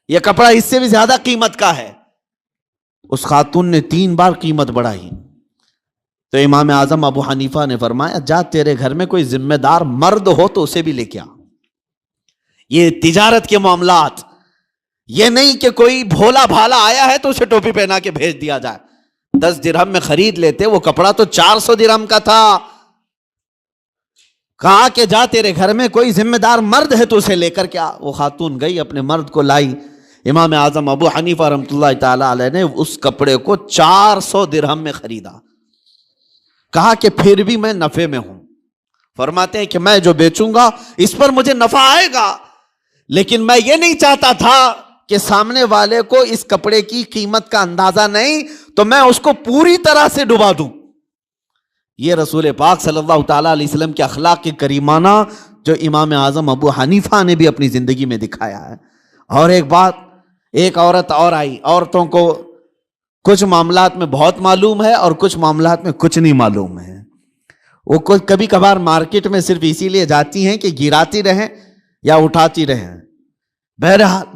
یہ کپڑا اس سے بھی زیادہ قیمت کا ہے۔ اس خاتون نے 3 بار قیمت بڑھائی تو امام اعظم ابو حنیفہ نے فرمایا جا تیرے گھر میں کوئی ذمہ دار مرد ہو تو اسے بھی لے کے آ۔ یہ تجارت کے معاملات، یہ نہیں کہ کوئی بھولا بھالا آیا ہے تو اسے ٹوپی پہنا کے بھیج دیا جائے۔ 10 درہم میں خرید لیتے، وہ کپڑا تو 400 درہم کا تھا۔ کہا کہ جا تیرے گھر میں کوئی ذمہ دار مرد ہے تو اسے لے کر کے آ۔ وہ خاتون گئی، اپنے مرد کو لائی۔ امام اعظم ابو حنیفہ رحمۃ اللہ تعالی علیہ نے اس کپڑے کو 400 درہم میں خریدا۔ کہا کہ پھر بھی میں نفع میں ہوں۔ فرماتے ہیں کہ میں جو بیچوں گا اس پر مجھے نفع آئے گا، لیکن میں یہ نہیں چاہتا تھا کہ سامنے والے کو اس کپڑے کی قیمت کا اندازہ نہیں تو میں اس کو پوری طرح سے ڈبا دوں۔ یہ رسول پاک صلی اللہ تعالی علیہ وسلم کے اخلاق کے کریمانہ جو امام اعظم ابو حنیفہ نے بھی اپنی زندگی میں دکھایا ہے۔ اور ایک بات، ایک عورت اور آئی۔ عورتوں کو کچھ معاملات میں بہت معلوم ہے اور کچھ معاملات میں کچھ نہیں معلوم ہے۔ وہ کبھی کبھار مارکیٹ میں صرف اسی لیے جاتی ہیں کہ گراتی رہیں یا اٹھاتی رہیں۔ بہرحال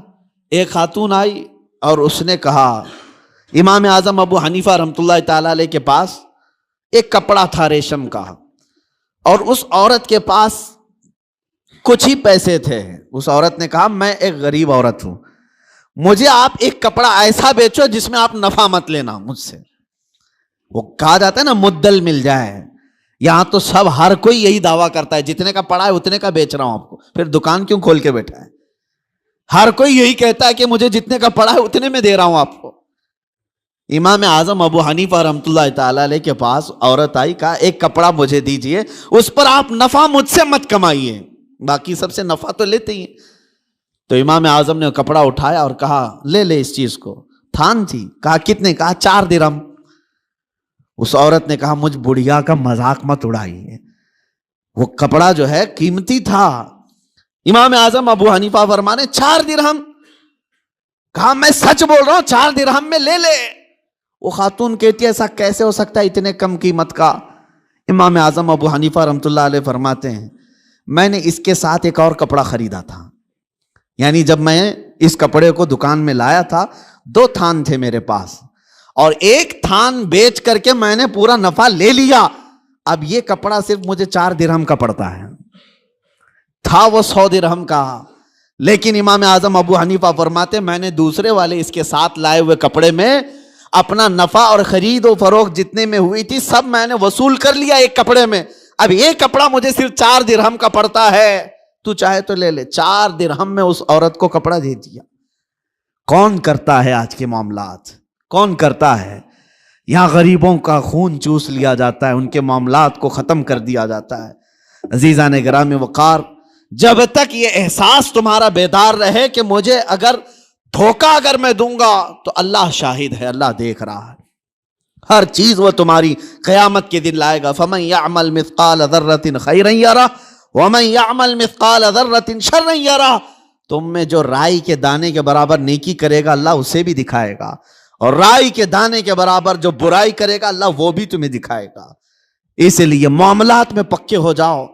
ایک خاتون آئی اور اس نے کہا امام اعظم ابو حنیفہ رحمۃ اللہ تعالی علیہ کے پاس ایک کپڑا تھا ریشم کا، اور اس عورت کے پاس کچھ ہی پیسے تھے۔ اس عورت نے کہا میں ایک غریب عورت ہوں، مجھے آپ ایک کپڑا ایسا بیچو جس میں آپ نفع مت لینا مجھ سے۔ وہ کہا جاتا ہے نا مدل مل جائے، یہاں تو سب ہر کوئی یہی دعویٰ کرتا ہے جتنے کا پڑا ہے اتنے کا بیچ رہا ہوں آپ کو، پھر دکان کیوں کھول کے بیٹھا ہے؟ ہر کوئی یہی کہتا ہے کہ مجھے جتنے کا پڑا ہے اتنے میں دے رہا ہوں آپ کو۔ امام اعظم ابو حنیفہ رحمۃ اللہ تعالی علیہ کے پاس عورت آئی، کہا ایک کپڑا مجھے دیجئے، اس پر آپ نفع مجھ سے مت کمائیے، باقی سب سے نفع تو لیتے ہی ہیں۔ تو امام اعظم نے کپڑا اٹھایا اور کہا لے لے اس چیز کو۔ تھان تھی، کہا کتنے؟ کہا 4 درہم۔ اس عورت نے کہا مجھ بڑھیا کا مذاق مت اڑائیے، وہ کپڑا جو ہے قیمتی تھا۔ امام اعظم ابو حنیفہ فرمانے 4 درہم؟ کہا میں سچ بول رہا ہوں 4 درہم میں لے لے۔ وہ خاتون کہتی ہے ایسا کیسے ہو سکتا ہے اتنے کم قیمت کا؟ امام اعظم ابو حنیفہ رحمۃ اللہ علیہ فرماتے ہیں میں نے اس کے ساتھ ایک اور کپڑا خریدا تھا، یعنی جب میں اس کپڑے کو دکان میں لایا تھا 2 تھان تھے میرے پاس، اور ایک تھان بیچ کر کے میں نے پورا نفع لے لیا۔ اب یہ کپڑا صرف مجھے 4 درہم کا پڑتا ہے، تھا وہ 100 درہم کا۔ لیکن امام اعظم ابو حنیفہ فرماتے میں نے دوسرے والے اس کے ساتھ لائے ہوئے کپڑے میں اپنا نفع اور خرید و فروخت جتنے میں ہوئی تھی سب میں نے وصول کر لیا ایک کپڑے میں۔ اب ایک کپڑا مجھے صرف 4 درہم کا پڑتا ہے، تو چاہے تو لے لے۔ 4 درہم میں اس عورت کو کپڑا دے دیا۔ کون کرتا ہے آج کے معاملات؟ کون کرتا ہے؟ یہاں غریبوں کا خون چوس لیا جاتا ہے، ان کے معاملات کو ختم کر دیا جاتا ہے۔ عزیزان گرامی وقار، جب تک یہ احساس تمہارا بیدار رہے کہ مجھے اگر دھوکہ اگر میں دوں گا تو اللہ شاہد ہے، اللہ دیکھ رہا ہے، ہر چیز وہ تمہاری قیامت کے دن لائے گا۔ فَمَن يَعْمَلْ مِثْقَالَ ذَرَّةٍ خَيْرًا يَرَهُ وَمَن يَعْمَلْ مِثْقَالَ ذَرَّةٍ شَرًّا يَرَهُ۔ تم میں جو رائی کے دانے کے برابر نیکی کرے گا اللہ اسے بھی دکھائے گا، اور رائی کے دانے کے برابر جو برائی کرے گا اللہ وہ بھی تمہیں دکھائے گا۔ اس لیے معاملات میں پکے ہو جاؤ،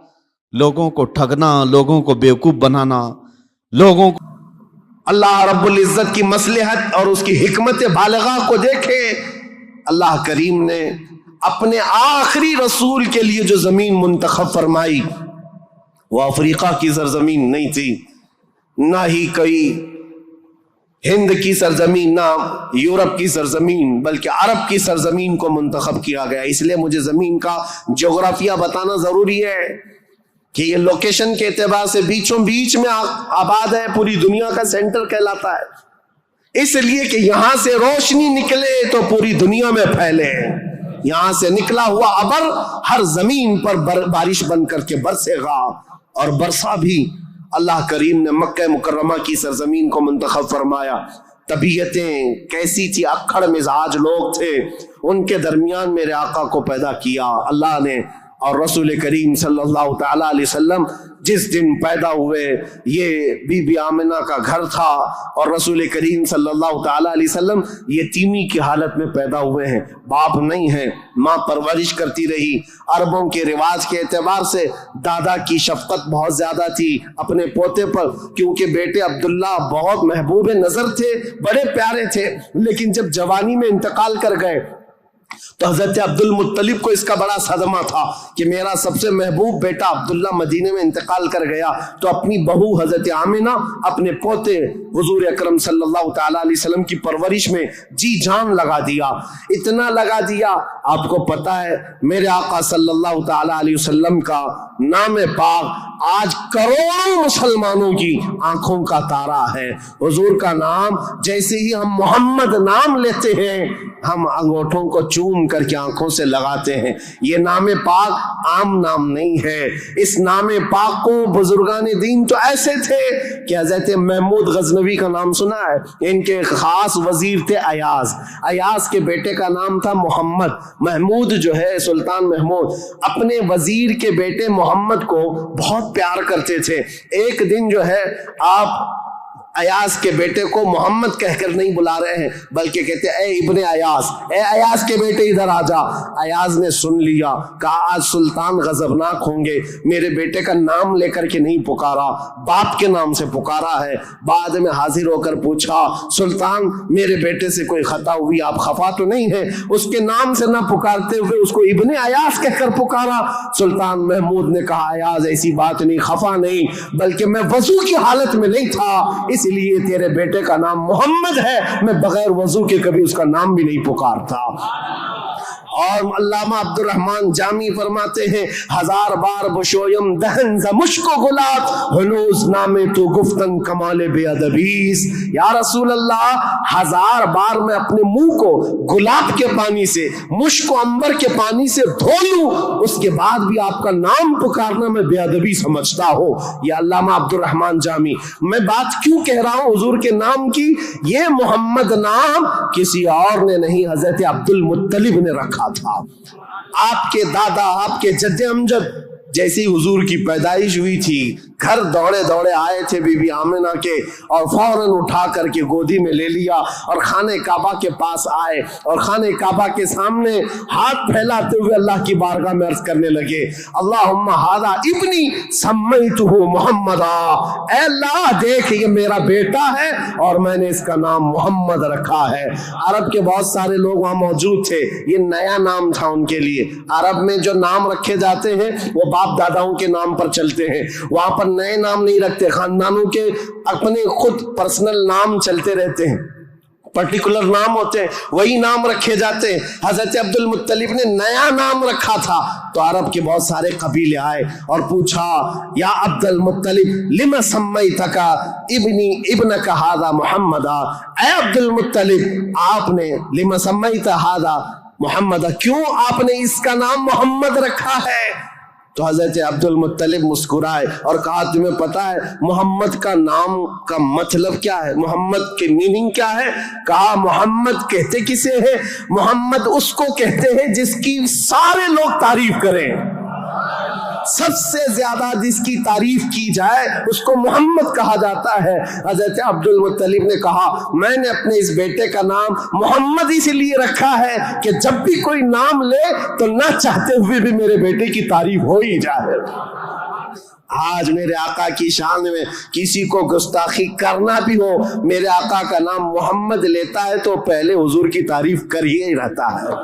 لوگوں کو ٹھگنا، لوگوں کو بیوقوف بنانا، لوگوں کو اللہ رب العزت کی مصلحت اور اس کی حکمت بالغہ کو دیکھے۔ اللہ کریم نے اپنے آخری رسول کے لیے جو زمین منتخب فرمائی وہ افریقہ کی سرزمین نہیں تھی، نہ ہی کوئی ہند کی سرزمین، نہ یورپ کی سرزمین، بلکہ عرب کی سرزمین کو منتخب کیا گیا۔ اس لیے مجھے زمین کا جغرافیہ بتانا ضروری ہے کہ یہ لوکیشن کے اعتبار سے بیچوں بیچ میں آباد ہے، پوری دنیا کا سینٹر کہلاتا ہے۔ اس لیے کہ یہاں سے روشنی نکلے تو پوری دنیا میں پھیلے، یہاں سے نکلا ہوا ابر ہر زمین پر بارش بن کر کے برسے گا، اور برسا بھی۔ اللہ کریم نے مکہ مکرمہ کی سرزمین کو منتخب فرمایا۔ طبیعتیں کیسی تھی، اکھڑ مزاج لوگ تھے، ان کے درمیان میرے آقا کو پیدا کیا۔ اللہ نے اور رسول کریم صلی اللہ تعالیٰ علیہ وسلم جس دن پیدا ہوئے یہ بی بی آمنہ کا گھر تھا، اور رسول کریم صلی اللہ تعالیٰ علیہ وسلم یتیمی کی حالت میں پیدا ہوئے ہیں، باپ نہیں ہیں، ماں پرورش کرتی رہی۔ عربوں کے رواج کے اعتبار سے دادا کی شفقت بہت زیادہ تھی اپنے پوتے پر، کیونکہ بیٹے عبداللہ بہت محبوب نظر تھے، بڑے پیارے تھے، لیکن جب جوانی میں انتقال کر گئے تو حضرت عبد المطلب کو اس کا بڑا صدمہ تھا کہ میرا سب سے محبوب بیٹا عبداللہ مدینے میں انتقال کر گیا۔ تو اپنی بہو حضرت آمنہ اپنے پوتے حضور اکرم صلی اللہ تعالیٰ علیہ وسلم کی پرورش میں جی جان لگا دیا، اتنا لگا دیا۔ آپ کو پتا ہے میرے آقا صلی اللہ تعالیٰ علیہ وسلم کا نام پاک آج کروڑوں مسلمانوں کی آنکھوں کا تارا ہے۔ حضور کا نام جیسے ہی ہم محمد نام لیتے ہیں ہم انگوٹھوں کو چوم کر کے آنکھوں سے لگاتے ہیں۔ یہ نام پاک عام نام نہیں ہے، اس نام پاک کو بزرگان دین تو ایسے تھے کہ حضرت محمود غزنوی کا نام سنا ہے، ان کے خاص وزیر تھے ایاز، ایاز کے بیٹے کا نام تھا محمد۔ محمود جو ہے سلطان محمود اپنے وزیر کے بیٹے محمد کو بہت پیار کرتے تھے۔ ایک دن جو ہے آپ ایاز کے بیٹے کو محمد کہہ کر نہیں بلا رہے ہیں بلکہ کہتے اے ابن ایاز، اے ایاز کے بیٹے ادھر آ جا۔ ایاز نے سن لیا، کہا آج سلطان غضبناک ہوں گے، میرے بیٹے کا نام لے کر کے نہیں پکارا، باپ کے نام سے پکارا ہے۔ بعد میں حاضر ہو کر پوچھا سلطان میرے بیٹے سے کوئی خطا ہوئی، آپ خفا تو نہیں ہے؟ اس کے نام سے نہ پکارتے ہوئے اس کو ابن ایاز کہہ کر پکارا۔ سلطان محمود نے کہا ایاز ایسی بات نہیں، خفا نہیں، بلکہ میں وضو کی حالت میں نہیں تھا، اس لیے تیرے بیٹے کا نام محمد ہے، میں بغیر وضو کے کبھی اس کا نام بھی نہیں پکارتا۔ اور علامہ عبد الرحمن جامی فرماتے ہیں ہزار بار بشویم دہن ز مشک و گلاب ہنوز نام تو گفتن کمال بے ادبیس۔ یا رسول اللہ ہزار بار میں اپنے منہ کو گلاب کے پانی سے، مشک و عنبر کے پانی سے دھو لوں، اس کے بعد بھی آپ کا نام پکارنا میں بے ادبی سمجھتا ہوں۔ یہ علامہ عبد الرحمن جامی۔ میں بات کیوں کہہ رہا ہوں حضور کے نام کی؟ یہ محمد نام کسی اور نے نہیں، حضرت عبد المطلب نے رکھا تھا۔ آپ کے دادا، آپ کے جد امجد جیسی حضور کی پیدائش ہوئی تھی، گھر دوڑے دوڑے آئے تھے بی بی آمنہ کے، اور فوراً اٹھا کر کے گودی میں لے لیا اور خانہ کعبہ کے پاس آئے اور خانہ کعبہ کے سامنے ہاتھ پھیلاتے ہوئے اللہ کی بارگاہ میں عرض کرنے لگے اللہم ھذا ابنی سمیتہ محمدا، اے اللہ دیکھ یہ میرا بیٹا ہے اور میں نے اس کا نام محمد رکھا ہے۔ عرب کے بہت سارے لوگ وہاں موجود تھے، یہ نیا نام تھا ان کے لیے۔ عرب میں جو نام رکھے جاتے ہیں وہ باپ داداؤں کے نام پر چلتے ہیں، وہاں پر نئے نام نہیں رکھتے، خاندانوں کے اپنے خود پرسنل نام چلتے رہتے ہیں، پرٹیکولر نام ہوتے ہیں، وہی نام رکھے جاتے ہیں۔ حضرت عبد المطلب نے نیا نام رکھا تھا تو عرب کے بہت سارے قبیلے آئے اور پوچھا یا عبد المطلب لما سمیتک ابنک ھذا محمدا، اے عبد المطلب آپ نے لما سمیت ھذا محمدا، کیوں آپ نے اس کا نام محمد رکھا ہے؟ تو حضرت عبد المطلب مسکرائے اور کہا تمہیں پتا ہے محمد کا نام کا مطلب کیا ہے، محمد کے میننگ کیا ہے؟ کہا محمد کہتے کسے ہیں؟ محمد اس کو کہتے ہیں جس کی سارے لوگ تعریف کریں، سب سے زیادہ جس کی تعریف کی جائے اس کو محمد کہا جاتا ہے۔ حضرت عبد المطلب نے کہا میں نے اپنے اس بیٹے کا نام محمد اس لیے رکھا ہے کہ جب بھی کوئی نام لے تو نہ چاہتے ہوئے بھی میرے بیٹے کی تعریف ہو ہی جائے۔ آج میرے آقا کی شان میں کسی کو گستاخی کرنا بھی ہو، میرے آقا کا نام محمد لیتا ہے تو پہلے حضور کی تعریف کر ہی رہتا ہے،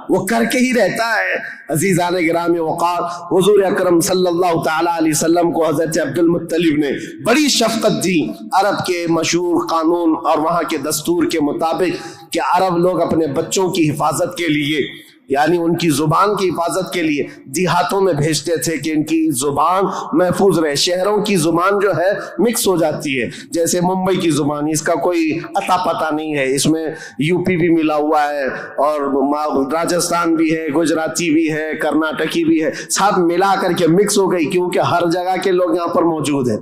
وہ کر کے ہی رہتا ہے۔ عزیزان گرامی وقار، حضور اکرم صلی اللہ تعالیٰ علیہ وسلم کو حضرت عبد المطلب نے بڑی شفقت دی۔ عرب کے مشہور قانون اور وہاں کے دستور کے مطابق کہ عرب لوگ اپنے بچوں کی حفاظت کے لیے، یعنی ان کی زبان کی حفاظت کے لیے دیہاتوں میں بھیجتے تھے کہ ان کی زبان محفوظ رہے۔ شہروں کی زبان جو ہے مکس ہو جاتی ہے، جیسے ممبئی کی زبان، اس کا کوئی عطا پتہ نہیں ہے، اس میں یو پی بھی ملا ہوا ہے اور راجستھان بھی ہے، گجراتی بھی ہے، کرناٹکی بھی ہے، سب ملا کر کے مکس ہو گئی کیونکہ ہر جگہ کے لوگ یہاں پر موجود ہیں۔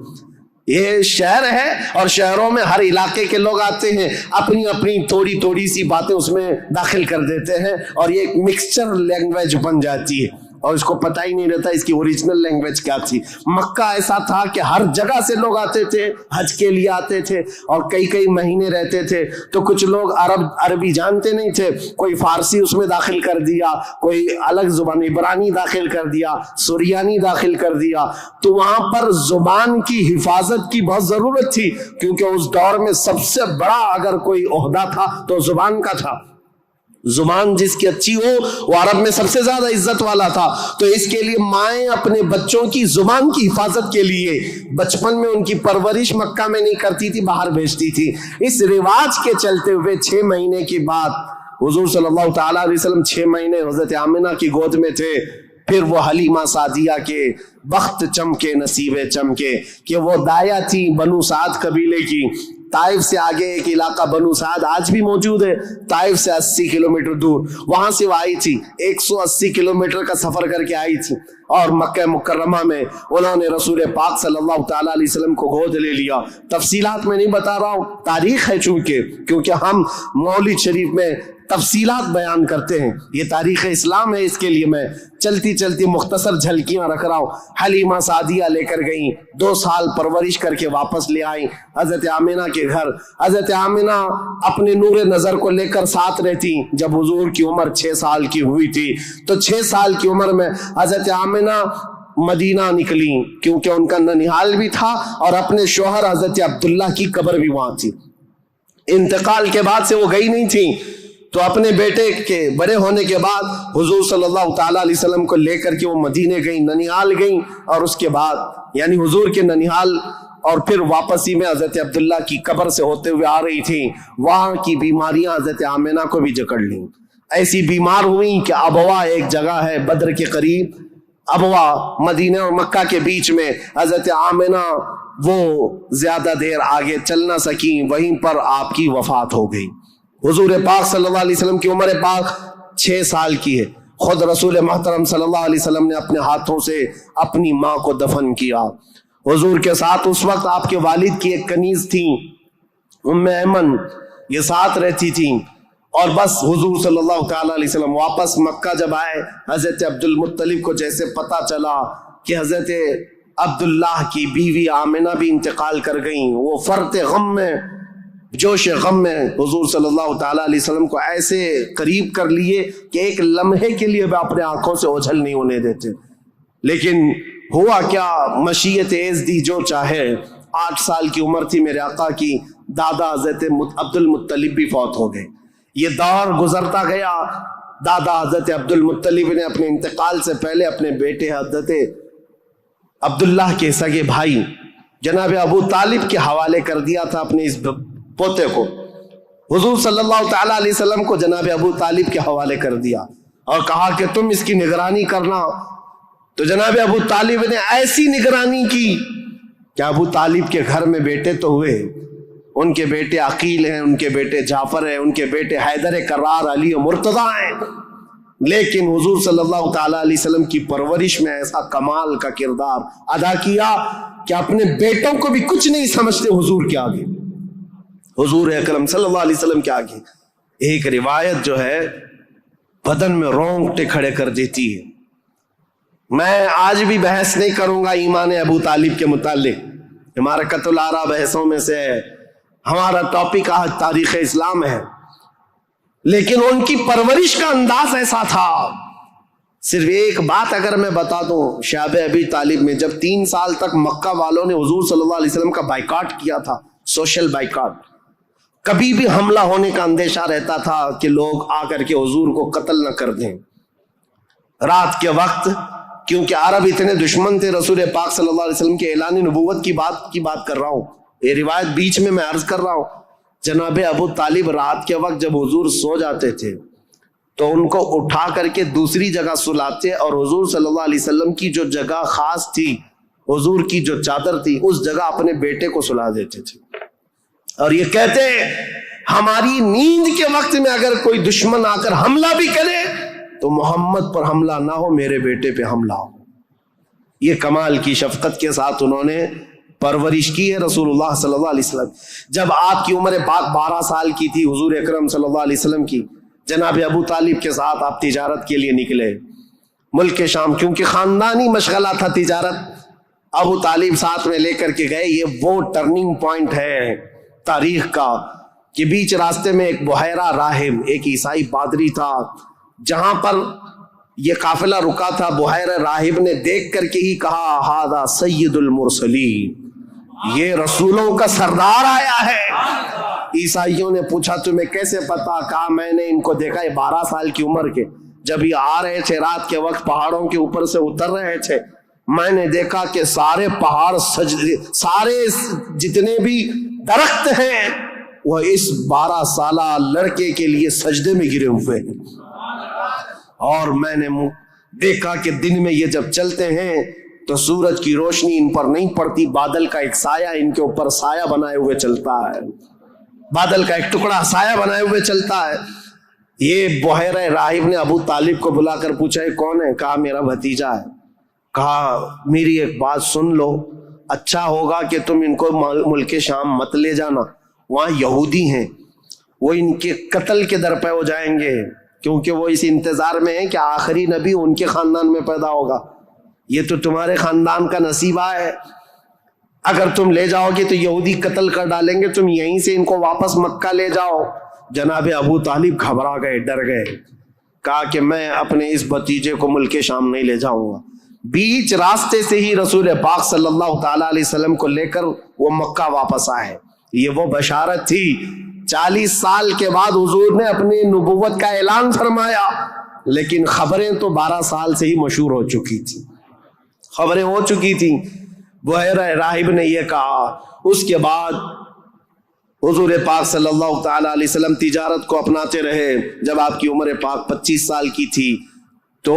یہ شہر ہے اور شہروں میں ہر علاقے کے لوگ آتے ہیں، اپنی اپنی تھوڑی سی باتیں اس میں داخل کر دیتے ہیں اور یہ ایک مکسچر لینگویج بن جاتی ہے۔ اور اس کو پتہ ہی نہیں رہتا اس کی اوریجنل لینگویج کیا تھی. مکہ ایسا تھا کہ ہر جگہ سے لوگ آتے تھے, حج کے لیے آتے تھے اور کئی کئی مہینے رہتے تھے. تو کچھ لوگ عربی جانتے نہیں تھے, کوئی فارسی اس میں داخل کر دیا, کوئی الگ زبان عبرانی داخل کر دیا, سریانی داخل کر دیا. تو وہاں پر زبان کی حفاظت کی بہت ضرورت تھی, کیونکہ اس دور میں سب سے بڑا اگر کوئی عہدہ تھا تو زبان کا تھا. زبان جس کی اچھی ہو وہ عرب میں سب سے زیادہ عزت والا تھا. تو اس کے لیے مائیں اپنے بچوں کی زبان کی حفاظت کے لیے بچپن میں ان کی پرورش مکہ میں نہیں کرتی تھی, باہر بھیجتی تھی. اس رواج کے چلتے ہوئے 6 مہینے کے بعد حضور صلی اللہ تعالیٰ علیہ وسلم 6 مہینے حضرت آمنہ کی گود میں تھے. پھر وہ حلیمہ سعدیہ کے بخت چمکے, نصیبے چمکے کہ وہ دایا تھی بنو سعد قبیلے کی. طائف سے آگے ایک علاقہ بنو سعد آج بھی موجود ہے, طائف سے 80 کلومیٹر دور, وہاں سے وہ آئی تھی. 180 کلومیٹر کا سفر کر کے آئی تھی اور مکہ مکرمہ میں انہوں نے رسول پاک صلی اللہ تعالیٰ علیہ وسلم کو گود لے لیا. تفصیلات میں نہیں بتا رہا ہوں, تاریخ ہے چونکہ, کیونکہ ہم مولد شریف میں تفصیلات بیان کرتے ہیں, یہ تاریخ اسلام ہے, اس کے لیے میں چلتی چلتی مختصر جھلکیاں رکھ رہا ہوں. حلیمہ سعدیہ لے کر گئیں, 2 سال پرورش کر کے واپس لے آئیں حضرت آمنہ کے گھر. حضرت آمنہ اپنے نور نظر کو لے کر ساتھ رہتی. جب حضور کی عمر 6 سال کی ہوئی تھی تو 6 سال کی عمر میں حضرت آمنہ مدینہ نکلی, کیونکہ ان کا ننیحال بھی تھا اور اپنے شوہر حضرت عبداللہ کی قبر بھی وہاں تھی. انتقال کے بعد سے وہ گئی نہیں تھی. تو اپنے بیٹے کے بڑے ہونے کے بعد حضور صلی اللہ تعالیٰ علیہ وسلم کو لے کر کے وہ مدینے گئیں, ننیحال گئیں, اور اس کے بعد یعنی حضور کے ننیحال اور پھر واپسی میں حضرت عبداللہ کی قبر سے ہوتے ہوئے آ رہی تھی. وہاں کی بیماریاں حضرت آمنہ کو بھی جکڑ لیں. ایسی بیمار ہوئیں کہ ابوا ایک جگہ ہے بدر کے قریب, ابوا مدینہ اور مکہ کے بیچ میں. حضرت آمنہ وہ زیادہ دیر آگے چل نہ سکیں, وہیں پر آپ کی وفات ہو گئی. حضور پاک صلی اللہ علیہ وسلم کی عمر پاک 6 سال کی ہے. خود رسول محترم صلی اللہ علیہ وسلم نے اپنے ہاتھوں سے اپنی ماں کو دفن کیا. حضور کے ساتھ اس وقت آپ کے والد کی ایک کنیز تھی ام ایمن, یہ ساتھ رہتی تھیں. اور بس حضور صلی اللہ تعالیٰ علیہ وسلم واپس مکہ جب آئے, حضرت عبد المطلب کو جیسے پتا چلا کہ حضرت عبداللہ کی بیوی آمنہ بھی انتقال کر گئیں, وہ فرط غم میں, جوش غم میں حضور صلی اللہ تعالیٰ علیہ وسلم کو ایسے قریب کر لیے کہ ایک لمحے کے لیے بھی اپنے آنکھوں سے اوجھل نہیں ہونے دیتے. لیکن ہوا کیا, مشیت عز دی جو چاہے. 8 سال کی عمر تھی میرے آقا کی, دادا حضرت عبد المطلب بھی فوت ہو گئے. یہ دور گزرتا گیا. دادا حضرت عبد المطلب نے اپنے انتقال سے پہلے اپنے بیٹے حضرت عبداللہ کے سگے بھائی جناب ابو طالب کے حوالے کر دیا تھا اپنے اس پوتے کو. حضور صلی اللہ تعالیٰ علیہ وسلم کو جناب ابو طالب کے حوالے کر دیا اور کہا کہ تم اس کی نگرانی کرنا. تو جناب ابو طالب نے ایسی نگرانی کی کہ ابو طالب کے گھر میں بیٹے تو ہوئے, ان کے بیٹے عقیل ہیں, ان کے بیٹے جعفر ہیں, ان کے بیٹے حیدر کرار, علی و مرتضیٰ ہیں, لیکن حضور صلی اللہ تعالیٰ علیہ وسلم کی پرورش میں ایسا کمال کا کردار ادا کیا کہ اپنے بیٹوں کو بھی کچھ نہیں سمجھتے حضور کے آگے, حضور اکرم صلی اللہ علیہ وسلم کے آگے. ایک روایت جو ہے بدن میں رونگٹے کھڑے کر دیتی ہے. میں آج بھی بحث نہیں کروں گا ایمان ابو طالب کے متعلق, ہمارا قتل الآراء بحثوں میں سے ہے, ہمارا ٹاپک آج تاریخ اسلام ہے. لیکن ان کی پرورش کا انداز ایسا تھا. صرف ایک بات اگر میں بتا دوں, شعب ابی طالب میں جب 3 سال تک مکہ والوں نے حضور صلی اللہ علیہ وسلم کا بائیکاٹ کیا تھا, سوشل بائیکاٹ, کبھی بھی حملہ ہونے کا اندیشہ رہتا تھا کہ لوگ آ کر کے حضور کو قتل نہ کر دیں. رات کے وقت, کیونکہ عرب اتنے دشمن تھے رسول پاک صلی اللہ علیہ وسلم کے اعلان نبوت کی بات کر رہا ہوں, یہ روایت بیچ میں عرض کر رہا ہوں. جناب ابو طالب رات کے وقت جب حضور سو جاتے تھے تو ان کو اٹھا کر کے دوسری جگہ سلاتے اور حضور صلی اللہ علیہ وسلم کی جو جگہ خاص تھی, حضور کی جو چادر تھی, اس جگہ اپنے بیٹے کو سلا دیتے تھے. اور یہ کہتے ہماری نیند کے وقت میں اگر کوئی دشمن آ کر حملہ بھی کرے تو محمد پر حملہ نہ ہو, میرے بیٹے پہ حملہ ہو. یہ کمال کی شفقت کے ساتھ انہوں نے پرورش کی ہے رسول اللہ صلی اللہ علیہ وسلم. جب آپ کی عمر پاک 12 سال کی تھی, حضور اکرم صلی اللہ علیہ وسلم کی, جناب ابو طالب کے ساتھ آپ تجارت کے لیے نکلے. ملک شام، کیونکہ خاندانی مشغلہ تھا تجارت، ابو طالب ساتھ میں لے کر کے گئے۔ یہ وہ ٹرننگ پوائنٹ ہے تاریخ کا کہ بیچ راستے میں ایک بحیرہ راہب، ایک عیسائی پادری تھا، جہاں پر یہ قافلہ رکا تھا، بحیرہ راہب نے دیکھ کر کے ہی کہا ہذا سید المرسلین، یہ رسولوں کا سردار آیا ہے۔ عیسائیوں نے پوچھا تمہیں کیسے پتا؟ کہا میں نے ان کو دیکھا، یہ 12 سال کی عمر کے، جب یہ آ رہے تھے رات کے وقت پہاڑوں کے اوپر سے اتر رہے تھے، میں نے دیکھا کہ سارے پہاڑ سارے جتنے بھی درخت ہیں وہ اس 12 سالہ لڑکے کے لیے سجدے میں گرے ہوئے ہیں۔ اور میں نے دیکھا کہ دن میں یہ جب چلتے ہیں تو سورج کی روشنی ان پر نہیں پڑتی، بادل کا ایک سایہ ان کے اوپر سایہ بنائے ہوئے چلتا ہے، بادل کا ایک ٹکڑا سایہ بنائے ہوئے چلتا ہے۔ یہ بحیرہ راہب نے ابو طالب کو بلا کر پوچھا یہ کون ہے؟ کہا میرا بھتیجا ہے۔ کہا میری ایک بات سن لو، اچھا ہوگا کہ تم ان کو ملک شام مت لے جانا، وہاں یہودی ہیں، وہ ان کے قتل کے در پہ ہو جائیں گے، کیونکہ وہ اس انتظار میں ہیں کہ آخری نبی ان کے خاندان میں پیدا ہوگا، یہ تو تمہارے خاندان کا نصیبہ ہے، اگر تم لے جاؤ گے تو یہودی قتل کر ڈالیں گے، تم یہیں سے ان کو واپس مکہ لے جاؤ۔ جناب ابو طالب گھبرا گئے، ڈر گئے، کہا کہ میں اپنے اس بھتیجے کو ملک شام نہیں لے جاؤں گا۔ بیچ راستے سے ہی رسول پاک صلی اللہ تعالیٰ علیہ وسلم کو لے کر وہ مکہ واپس آئے۔ یہ وہ بشارت تھی، 40 سال کے بعد حضور نے اپنی نبوت کا اعلان فرمایا، لیکن خبریں تو 12 سال سے ہی مشہور ہو چکی تھی، خبریں ہو چکی تھیں۔ بحیرہ راہب نے یہ کہا۔ اس کے بعد حضور پاک صلی اللہ تعالیٰ علیہ وسلم تجارت کو اپناتے رہے۔ جب آپ کی عمر پاک 25 سال کی تھی تو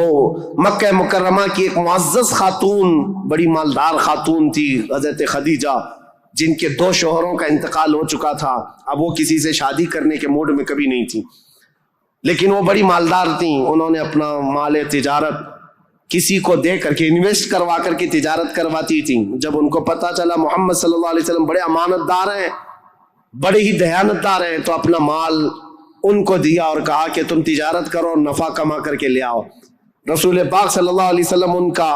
مکہ مکرمہ کی ایک معزز خاتون، بڑی مالدار خاتون تھی، حضرت خدیجہ، جن کے 2 شوہروں کا انتقال ہو چکا تھا، اب وہ کسی سے شادی کرنے کے موڈ میں کبھی نہیں تھی، لیکن وہ بڑی مالدار تھیں۔ انہوں نے اپنا مال تجارت کسی کو دے کر کے انویسٹ کروا کر کے تجارت کرواتی تھیں۔ جب ان کو پتا چلا محمد صلی اللہ علیہ وسلم بڑے امانت دار ہیں، بڑے ہی دیانت دار ہیں، تو اپنا مال ان کو دیا اور کہا کہ تم تجارت کرو اور نفع کما کر کے لے آؤ۔ رسول پاک صلی اللہ علیہ وسلم ان کا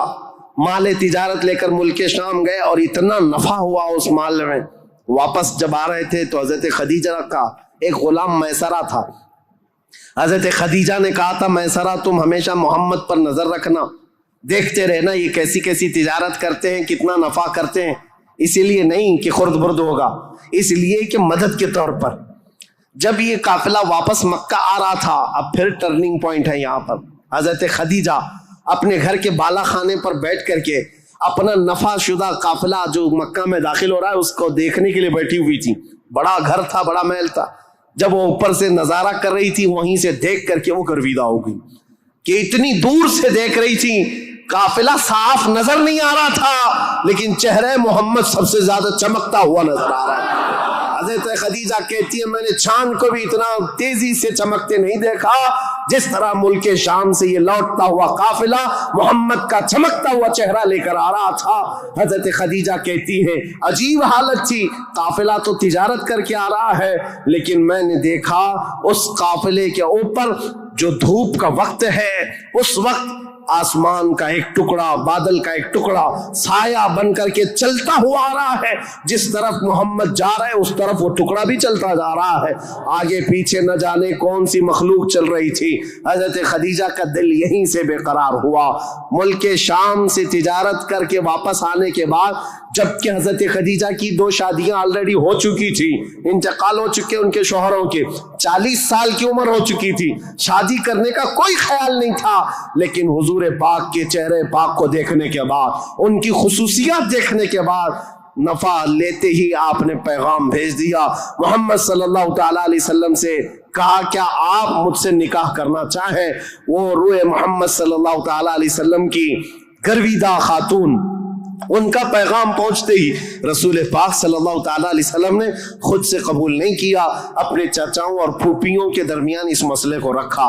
مال تجارت لے کر ملک شام گئے اور اتنا نفع ہوا اس مال میں۔ واپس جب آ رہے تھے تو حضرت خدیجہ کا ایک غلام میسرہ تھا، حضرت خدیجہ نے کہا تھا میسرہ تم ہمیشہ محمد پر نظر رکھنا، دیکھتے رہنا یہ کیسی کیسی تجارت کرتے ہیں، کتنا نفع کرتے ہیں، اسی لیے نہیں کہ خرد برد ہوگا، اس لیے کہ مدد کے طور پر۔ جب یہ قافلہ واپس مکہ آ رہا تھا، اب پھر ٹرننگ پوائنٹ ہے یہاں پر، حضرت خدیجہ اپنے گھر کے بالا خانے پر بیٹھ کر کے اپنا نفع شدہ قافلہ جو مکہ میں داخل ہو رہا ہے اس کو دیکھنے کے لیے بیٹھی ہوئی تھی۔ بڑا گھر تھا، بڑا محل تھا، جب وہ اوپر سے نظارہ کر رہی تھی وہیں سے دیکھ کر کے وہ گرویدہ ہو گئی کہ اتنی دور سے دیکھ رہی تھی، قافلہ صاف نظر نہیں آ رہا تھا لیکن چہرہ محمد سب سے زیادہ چمکتا ہوا نظر آ رہا ہے۔ حضرت خدیجہ کہتی ہے میں نے چاند کو بھی اتنا تیزی سے چمکتے نہیں دیکھا جس طرح ملک شام سے یہ لوٹتا ہوا قافلہ محمد کا چمکتا ہوا چہرہ لے کر آ رہا تھا۔ حضرت خدیجہ کہتی ہے عجیب حالت تھی، قافلہ تو تجارت کر کے آ رہا ہے لیکن میں نے دیکھا اس قافلے کے اوپر جو دھوپ کا وقت ہے اس وقت آسمان کا ایک ٹکڑا، بادل کا ایک ٹکڑا سایہ بن کر کے چلتا ہوا آ رہا ہے، جس طرف محمد جا رہے اس طرف وہ ٹکڑا بھی چلتا جا رہا ہے، آگے پیچھے نہ جانے کون سی مخلوق چل رہی تھی۔ حضرت خدیجہ کا دل یہیں سے بے قرار ہوا۔ ملک شام سے تجارت کر کے واپس آنے کے بعد جبکہ حضرت خدیجہ کی 2 شادیاں آلریڈی ہو چکی تھی، انتقال ہو چکے ان کے شوہروں کے، 40 سال کی عمر ہو چکی تھی، شادی کرنے کا کوئی خیال نہیں تھا، لیکن حضور پاک کے چہرے پاک کو دیکھنے کے بعد، ان کی خصوصیات دیکھنے کے بعد نفع لیتے ہی آپ نے پیغام بھیج دیا محمد صلی اللہ تعالیٰ علیہ وسلم سے، کہا کیا آپ مجھ سے نکاح کرنا چاہیں؟ وہ روح محمد صلی اللہ تعالیٰ علیہ وسلم کی گرویدہ خاتون، ان کا پیغام پہنچتے ہی رسول پاک صلی اللہ تعالیٰ علیہ وسلم نے خود سے قبول نہیں کیا، اپنے چچاؤں اور پھوپھیوں کے درمیان اس مسئلے کو رکھا۔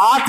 8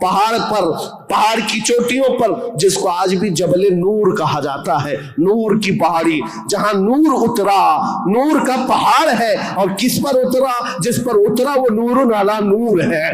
پہاڑ کی چوٹیوں پر، جس کو آج بھی جبل نور کہا جاتا ہے، نور کی پہاڑی، جہاں نور اترا، نور کا پہاڑ ہے، اور کس پر اترا؟ جس پر اترا وہ نور علی نور ہے۔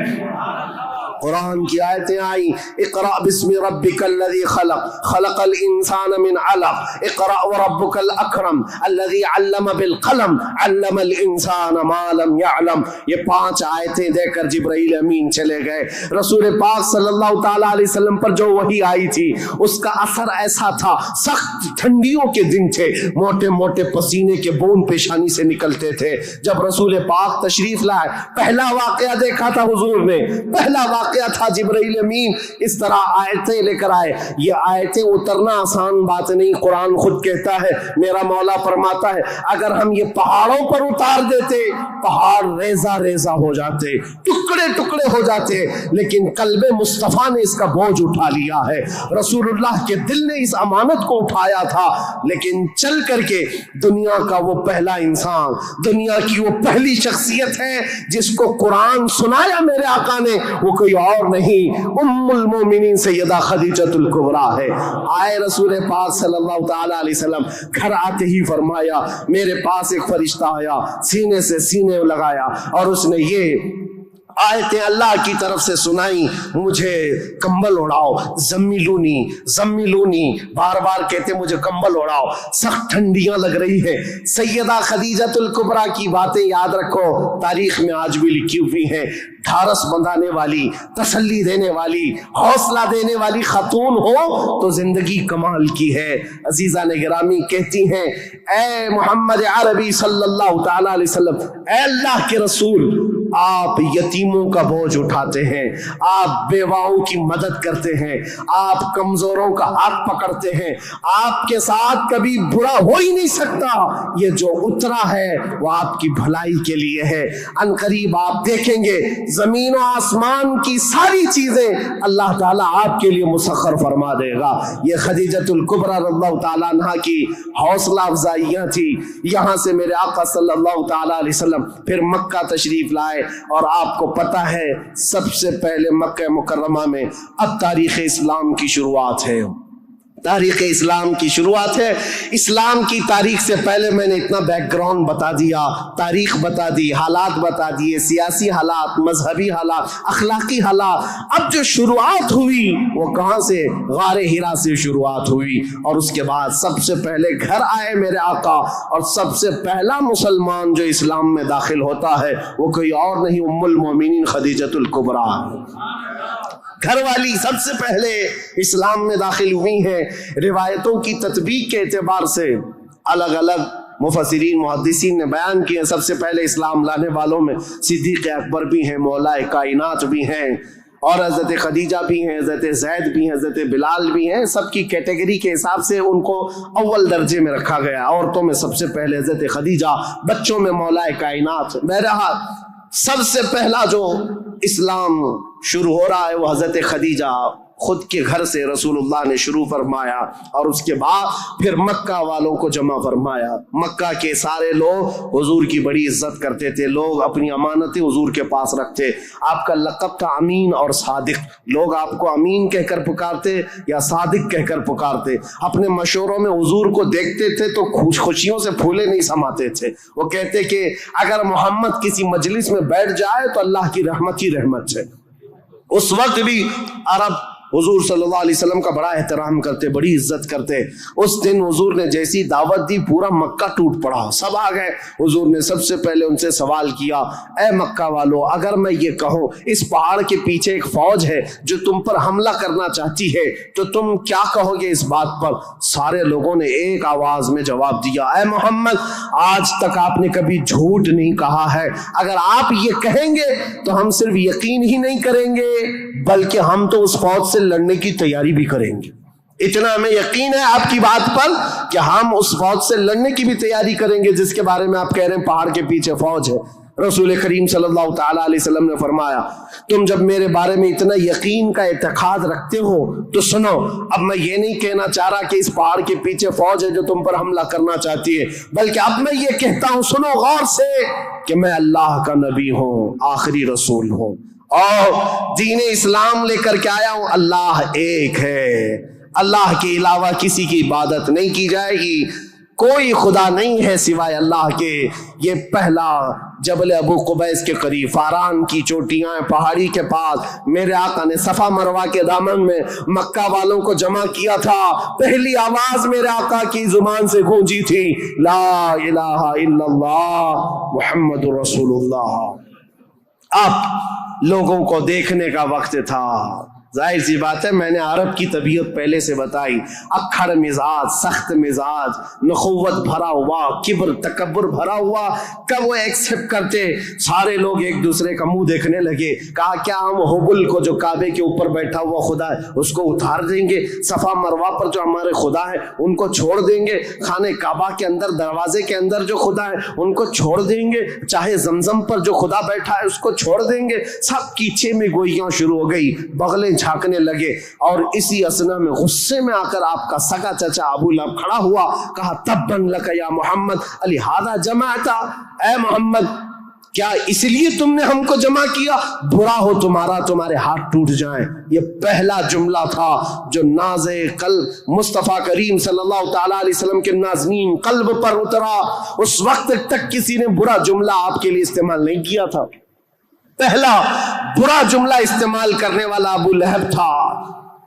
قرآن کی آیتیں آئیں، اقرأ بسم ربک الذی خلق، خلق الانسان من علق، اقرأ وربک الاکرم الذی علم بالقلم، علم الانسان ما لم يعلم۔ یہ 5 آیتیں دے کر جبرائیل امین چلے گئے۔ رسول پاک صلی اللہ تعالی علیہ وسلم پر جو وحی آئی تھی اس کا اثر ایسا تھا، سخت ٹھنڈیوں کے دن تھے، موٹے موٹے پسینے کے بون پیشانی سے نکلتے تھے۔ جب رسول پاک تشریف لائے، پہلا واقعہ دیکھا تھا حضور نے، پہلا واقعہ تھا جبرائیل امین اس طرح آیتیں لے کر آئے۔ یہ آیتیں اترنا آسان بات نہیں، قرآن خود کہتا ہے، میرا مولا فرماتا ہے اگر ہم یہ پہاڑوں پر اتار دیتے، پہاڑ ریزہ ریزہ ہو جاتے، ٹکڑے ٹکڑے ہو جاتے، لیکن قلب مصطفیٰ نے اس کا بوجھ اٹھا لیا ہے۔ رسول اللہ کے دل نے اس امانت کو اٹھایا تھا، لیکن چل کر کے دنیا کا وہ پہلا انسان، دنیا کی وہ پہلی شخصیت ہے جس کو قرآن سنایا میرے آقا نے، وہ کوئی اور نہیں، ام المومنین سیدہ خدیجۃ الکبریٰ ہے۔ آئے رسول پاک صلی اللہ تعالی علیہ وسلم، گھر آتے ہی فرمایا میرے پاس ایک فرشتہ آیا، سینے سے سینے لگایا اور اس نے یہ آیتیں اللہ کی طرف سے سنائی، مجھے کمبل اڑاؤ، زمیلونی زمیلونی، بار بار کہتے مجھے کمبل اڑاؤ، سخت ٹھنڈیاں لگ رہی ہیں۔ سیدہ خدیجۃ الکبریٰ کی باتیں یاد رکھو، تاریخ میں آج بھی لکھی ہوئی ہیں۔ ڈھارس بندھانے والی، تسلی دینے والی، حوصلہ دینے والی خاتون ہو تو زندگی کمال کی ہے۔ عزیزہ نے گرامی کہتی ہیں، اے محمد عربی صلی اللہ تعالی علیہ وسلم، اے اللہ کے رسول، آپ یتیموں کا بوجھ اٹھاتے ہیں، آپ بیواؤں کی مدد کرتے ہیں، آپ کمزوروں کا ہاتھ پکڑتے ہیں، آپ کے ساتھ کبھی برا ہو ہی نہیں سکتا۔ یہ جو اترا ہے وہ آپ کی بھلائی کے لیے ہے۔ ان قریب آپ دیکھیں گے زمین و آسمان کی ساری چیزیں اللہ تعالیٰ آپ کے لیے مسخر فرما دے گا۔ یہ خدیجۃ الکبریٰ رضی اللہ تعالیٰ عنہ کی حوصلہ افزائیاں تھی۔ یہاں سے میرے آقا صلی اللہ تعالیٰ علیہ وسلم پھر مکہ تشریف لائے، اور آپ کو پتہ ہے سب سے پہلے مکہ مکرمہ میں اب تاریخ اسلام کی شروعات ہے، تاریخ اسلام کی شروعات ہے۔ اسلام کی تاریخ سے پہلے میں نے اتنا بیک گراؤنڈ بتا دیا، تاریخ بتا دی، حالات بتا دیے، سیاسی حالات، مذہبی حالات، اخلاقی حالات۔ اب جو شروعات ہوئی وہ کہاں سے؟ غار حرا سے شروعات ہوئی، اور اس کے بعد سب سے پہلے گھر آئے میرے آقا، اور سب سے پہلا مسلمان جو اسلام میں داخل ہوتا ہے وہ کوئی اور نہیں، ام المومنین خدیجۃ الکبریٰ، گھر والی سب سے پہلے اسلام میں داخل ہوئی ہیں۔ روایتوں کی تطبیق کے اعتبار سے الگ الگ مفسرین محدثین نے بیان کیے، سب سے پہلے اسلام لانے والوں میں صدیق اکبر بھی ہیں، مولا کائنات بھی ہیں، اور حضرت خدیجہ بھی ہیں، حضرت زید بھی ہیں، حضرت بلال بھی ہیں۔ سب کی کیٹیگری کے حساب سے ان کو اول درجے میں رکھا گیا۔ عورتوں میں سب سے پہلے حضرت خدیجہ، بچوں میں مولا کائنات۔ بہرحال سب سے پہلا جو اسلام شروع ہو رہا ہے وہ حضرت خدیجہ خود کے گھر سے رسول اللہ نے شروع فرمایا، اور اس کے بعد پھر مکہ والوں کو جمع فرمایا۔ مکہ کے سارے لوگ حضور کی بڑی عزت کرتے تھے، لوگ اپنی امانتیں حضور کے پاس رکھتے۔ آپ کا لقب تھا امین اور صادق، لوگ آپ کو امین کہہ کر پکارتے یا صادق کہہ کر پکارتے۔ اپنے مشوروں میں حضور کو دیکھتے تھے تو خوشیوں سے پھولے نہیں سماتے تھے۔ وہ کہتے کہ اگر محمد کسی مجلس میں بیٹھ جائے تو اللہ کی رحمت ہی رحمت ہے۔ اس وقت بھی عرب حضور صلی اللہ علیہ وسلم کا بڑا احترام کرتے، بڑی عزت کرتے۔ اس دن حضور نے جیسی دعوت دی پورا مکہ ٹوٹ پڑا، سب آ گئے۔ حضور نے سب سے پہلے ان سے سوال کیا، اے مکہ والو، اگر میں یہ کہوں اس پہاڑ کے پیچھے ایک فوج ہے جو تم پر حملہ کرنا چاہتی ہے تو تم کیا کہو گے اس بات پر؟ سارے لوگوں نے ایک آواز میں جواب دیا، اے محمد، آج تک آپ نے کبھی جھوٹ نہیں کہا ہے، اگر آپ یہ کہیں گے تو ہم صرف یقین ہی نہیں کریں گے بلکہ ہم تو اس فوج سے لڑنے کی تیاری بھی کریں گے۔ اتنا ہمیں یقین ہے آپ کی بات پر کہ ہم اس فوج سے لڑنے کی بھی تیاری کریں گے جس کے بارے میں آپ کہہ رہے ہیں پہاڑ کے پیچھے فوج ہے۔ رسول کریم صلی اللہ تعالی علیہ وسلم نے فرمایا، تم جب میرے بارے میں اتنا یقین کا اعتقاد رکھتے ہو تو سنو، اب میں یہ نہیں کہنا چاہ رہا کہ اس پہاڑ کے پیچھے فوج ہے جو تم پر حملہ کرنا چاہتی ہے، بلکہ اب میں یہ کہتا ہوں، سنو غور سے، کہ میں اللہ کا نبی ہوں، آخری رسول ہوں، اور دین اسلام لے کر کے آیا ہوں، اللہ ایک ہے، اللہ کے علاوہ کسی کی عبادت نہیں کی جائے گی، کوئی خدا نہیں ہے سوائے اللہ کے۔ یہ پہلا جبل ابو قبیس کے قریب، فاران کی چوٹیاں پہاڑی کے پاس، میرے آقا نے صفا مروہ کے دامن میں مکہ والوں کو جمع کیا تھا۔ پہلی آواز میرے آقا کی زبان سے گونجی تھی، لا الہ الا اللہ محمد رسول اللہ۔ اب لوگوں کو دیکھنے کا وقت تھا، ظاہر سی بات ہے، میں نے عرب کی طبیعت پہلے سے بتائی، اکھڑ مزاج، سخت مزاج، نخوت بھرا ہوا، کبر تکبر بھرا ہوا، کب وہ ایکسپٹ کرتے؟ سارے لوگ ایک دوسرے کا منہ دیکھنے لگے، کہا کیا ہم حبل کو جو کعبے کے اوپر بیٹھا ہوا خدا ہے اس کو اتار دیں گے؟ صفا مروہ پر جو ہمارے خدا ہے ان کو چھوڑ دیں گے؟ خانہ کعبہ کے اندر دروازے کے اندر جو خدا ہے ان کو چھوڑ دیں گے؟ چاہے زمزم پر جو خدا بیٹھا ہے اس کو چھوڑ دیں گے؟ سب کی چھ میں گوئیاں شروع ہو گئی، بغلیں جھانکنے لگے، اور اسی اسنا میں غصے میں آ کر آپ کا سگا چچا ابو لہب کھڑا ہوا، کہا تبن لک یا محمد لہذا جمعتا، اے محمد کیا اس لیے تم نے ہم کو جمع کیا؟ برا ہو تمہارا، تمہارے ہاتھ ٹوٹ جائیں۔ یہ پہلا جملہ تھا جو ناز قلب مصطفیٰ کریم صلی اللہ تعالی علیہ وسلم کے نازنین قلب پر اترا۔ اس وقت تک کسی نے برا جملہ آپ کے لیے استعمال نہیں کیا تھا۔ پہلا برا جملہ استعمال کرنے والا ابو لہب تھا۔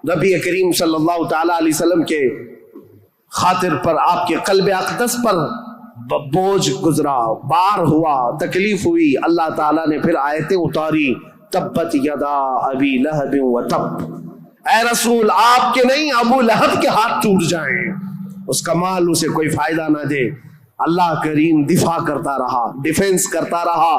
نبی کریم صلی اللہ تعالی علیہ وسلم کے خاطر پر، آپ کے قلب اقدس پر بوجھ گزرا، بار ہوا، تکلیف ہوئی، اللہ تعالیٰ نے پھر آیتیں اتاری، تبت یدا ابی لہب وتب، اے رسول آپ کے نہیں ابو لہب کے ہاتھ ٹوٹ جائیں، اس کا مال اسے کوئی فائدہ نہ دے۔ اللہ کریم دفاع کرتا رہا، ڈیفنس کرتا رہا۔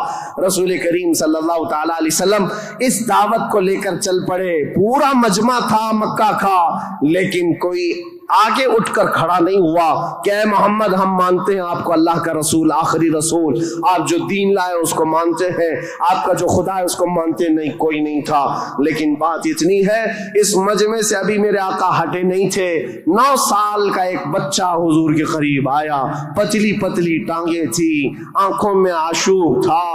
رسول کریم صلی اللہ تعالی علیہ وسلم اس دعوت کو لے کر چل پڑے، پورا مجمع تھا مکہ کا، لیکن کوئی آگے اٹھ کر کھڑا نہیں ہوا کہ اے محمد ہم مانتے ہیں آپ کو اللہ کا رسول، آخری رسول، آپ جو دین لائے اس کو مانتے ہیں، آپ کا جو خدا ہے اس کو مانتے ہیں۔ نہیں، کوئی نہیں تھا۔ لیکن بات اتنی ہے، اس مجمع سے ابھی میرے آقا ہٹے نہیں تھے۔ 9 سال کا ایک بچہ حضور کے قریب آیا، پتلی پتلی ٹانگیں تھی، آنکھوں میں آشوب تھا،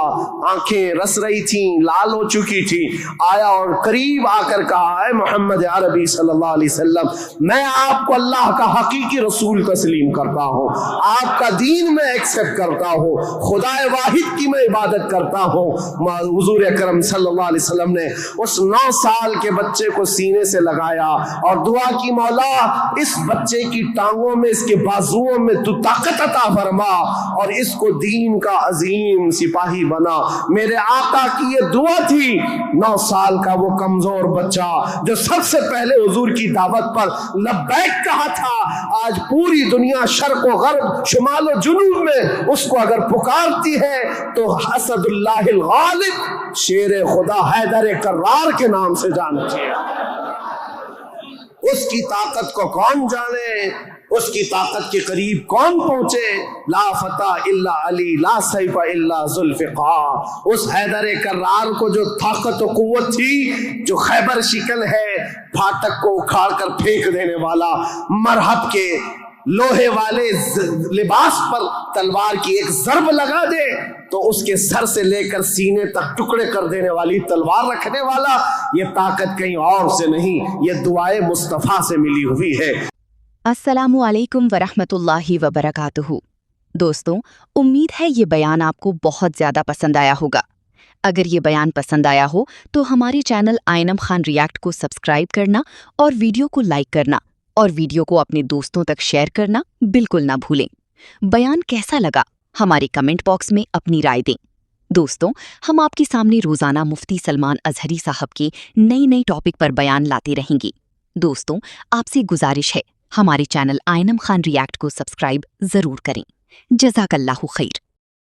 آنکھیں رس رہی تھیں، لال ہو چکی تھی، آیا اور قریب آ کر کہا اے محمد عربی صلی اللہ علیہ وسلم، میں آپ کو اللہ کا حقیقی رسول تسلیم کرتا ہوں، آپ کا دین میں ایکسپٹ کرتا ہوں، خدا واحد کی میں عبادت کرتا ہوں۔ حضور اکرم صلی اللہ علیہ وسلم نے اس 9 سال کے بچے کو سینے سے لگایا اور دعا کی، مولا اس بچے کی ٹانگوں میں، اس کے بازوؤں میں تو طاقت عطا فرما اور اس کو دین کا عظیم سپاہی بنا۔ میرے آقا کی یہ دعا تھی۔ 9 سال کا وہ کمزور بچہ جو سب سے پہلے حضور کی دعوت پر لبیک کہا تھا، آج پوری دنیا شرق و غرب، شمال و جنوب میں اس کو اگر پکارتی ہے تو اسد اللہ الغالب، شیر خدا حیدر کرار کے نام سے جانتی ہے۔ اس کی طاقت کو کون جانے، اس کی طاقت کے قریب کون پہنچے؟ لا فتح الا علی، لا سیف الا ذوالفقار۔ اس حیدر کرار کو جو طاقت و قوت تھی، جو خیبر شکن ہے، پھاٹک کو اکھاڑ کر پھینک دینے والا، مرہب کے لوہے والے لباس پر تلوار کی ایک ضرب لگا دے تو اس کے سر سے لے کر سینے تک ٹکڑے کر دینے والی تلوار رکھنے والا، یہ طاقت کہیں اور سے نہیں، یہ دعائے مصطفیٰ سے ملی ہوئی ہے۔ السلام علیکم ورحمۃ اللہ وبرکاتہ۔ دوستوں، امید ہے یہ بیان آپ کو بہت زیادہ پسند آیا ہوگا۔ اگر یہ بیان پسند آیا ہو تو ہمارے چینل آئنم خان ریاکٹ کو سبسکرائب کرنا اور ویڈیو کو لائک کرنا اور ویڈیو کو اپنے دوستوں تک شیئر کرنا بالکل نہ بھولیں۔ بیان کیسا لگا ہمارے کمنٹ باکس میں اپنی رائے دیں۔ دوستوں، ہم آپ کے سامنے روزانہ مفتی سلمان اظہری صاحب کے نئی ٹاپک پر بیان لاتے رہیں گے۔ دوستوں، آپ سے گزارش ہے، ہمارے چینل آئنم خان ریاکٹ کو سبسکرائب ضرور کریں۔ جزاک اللہ خیر۔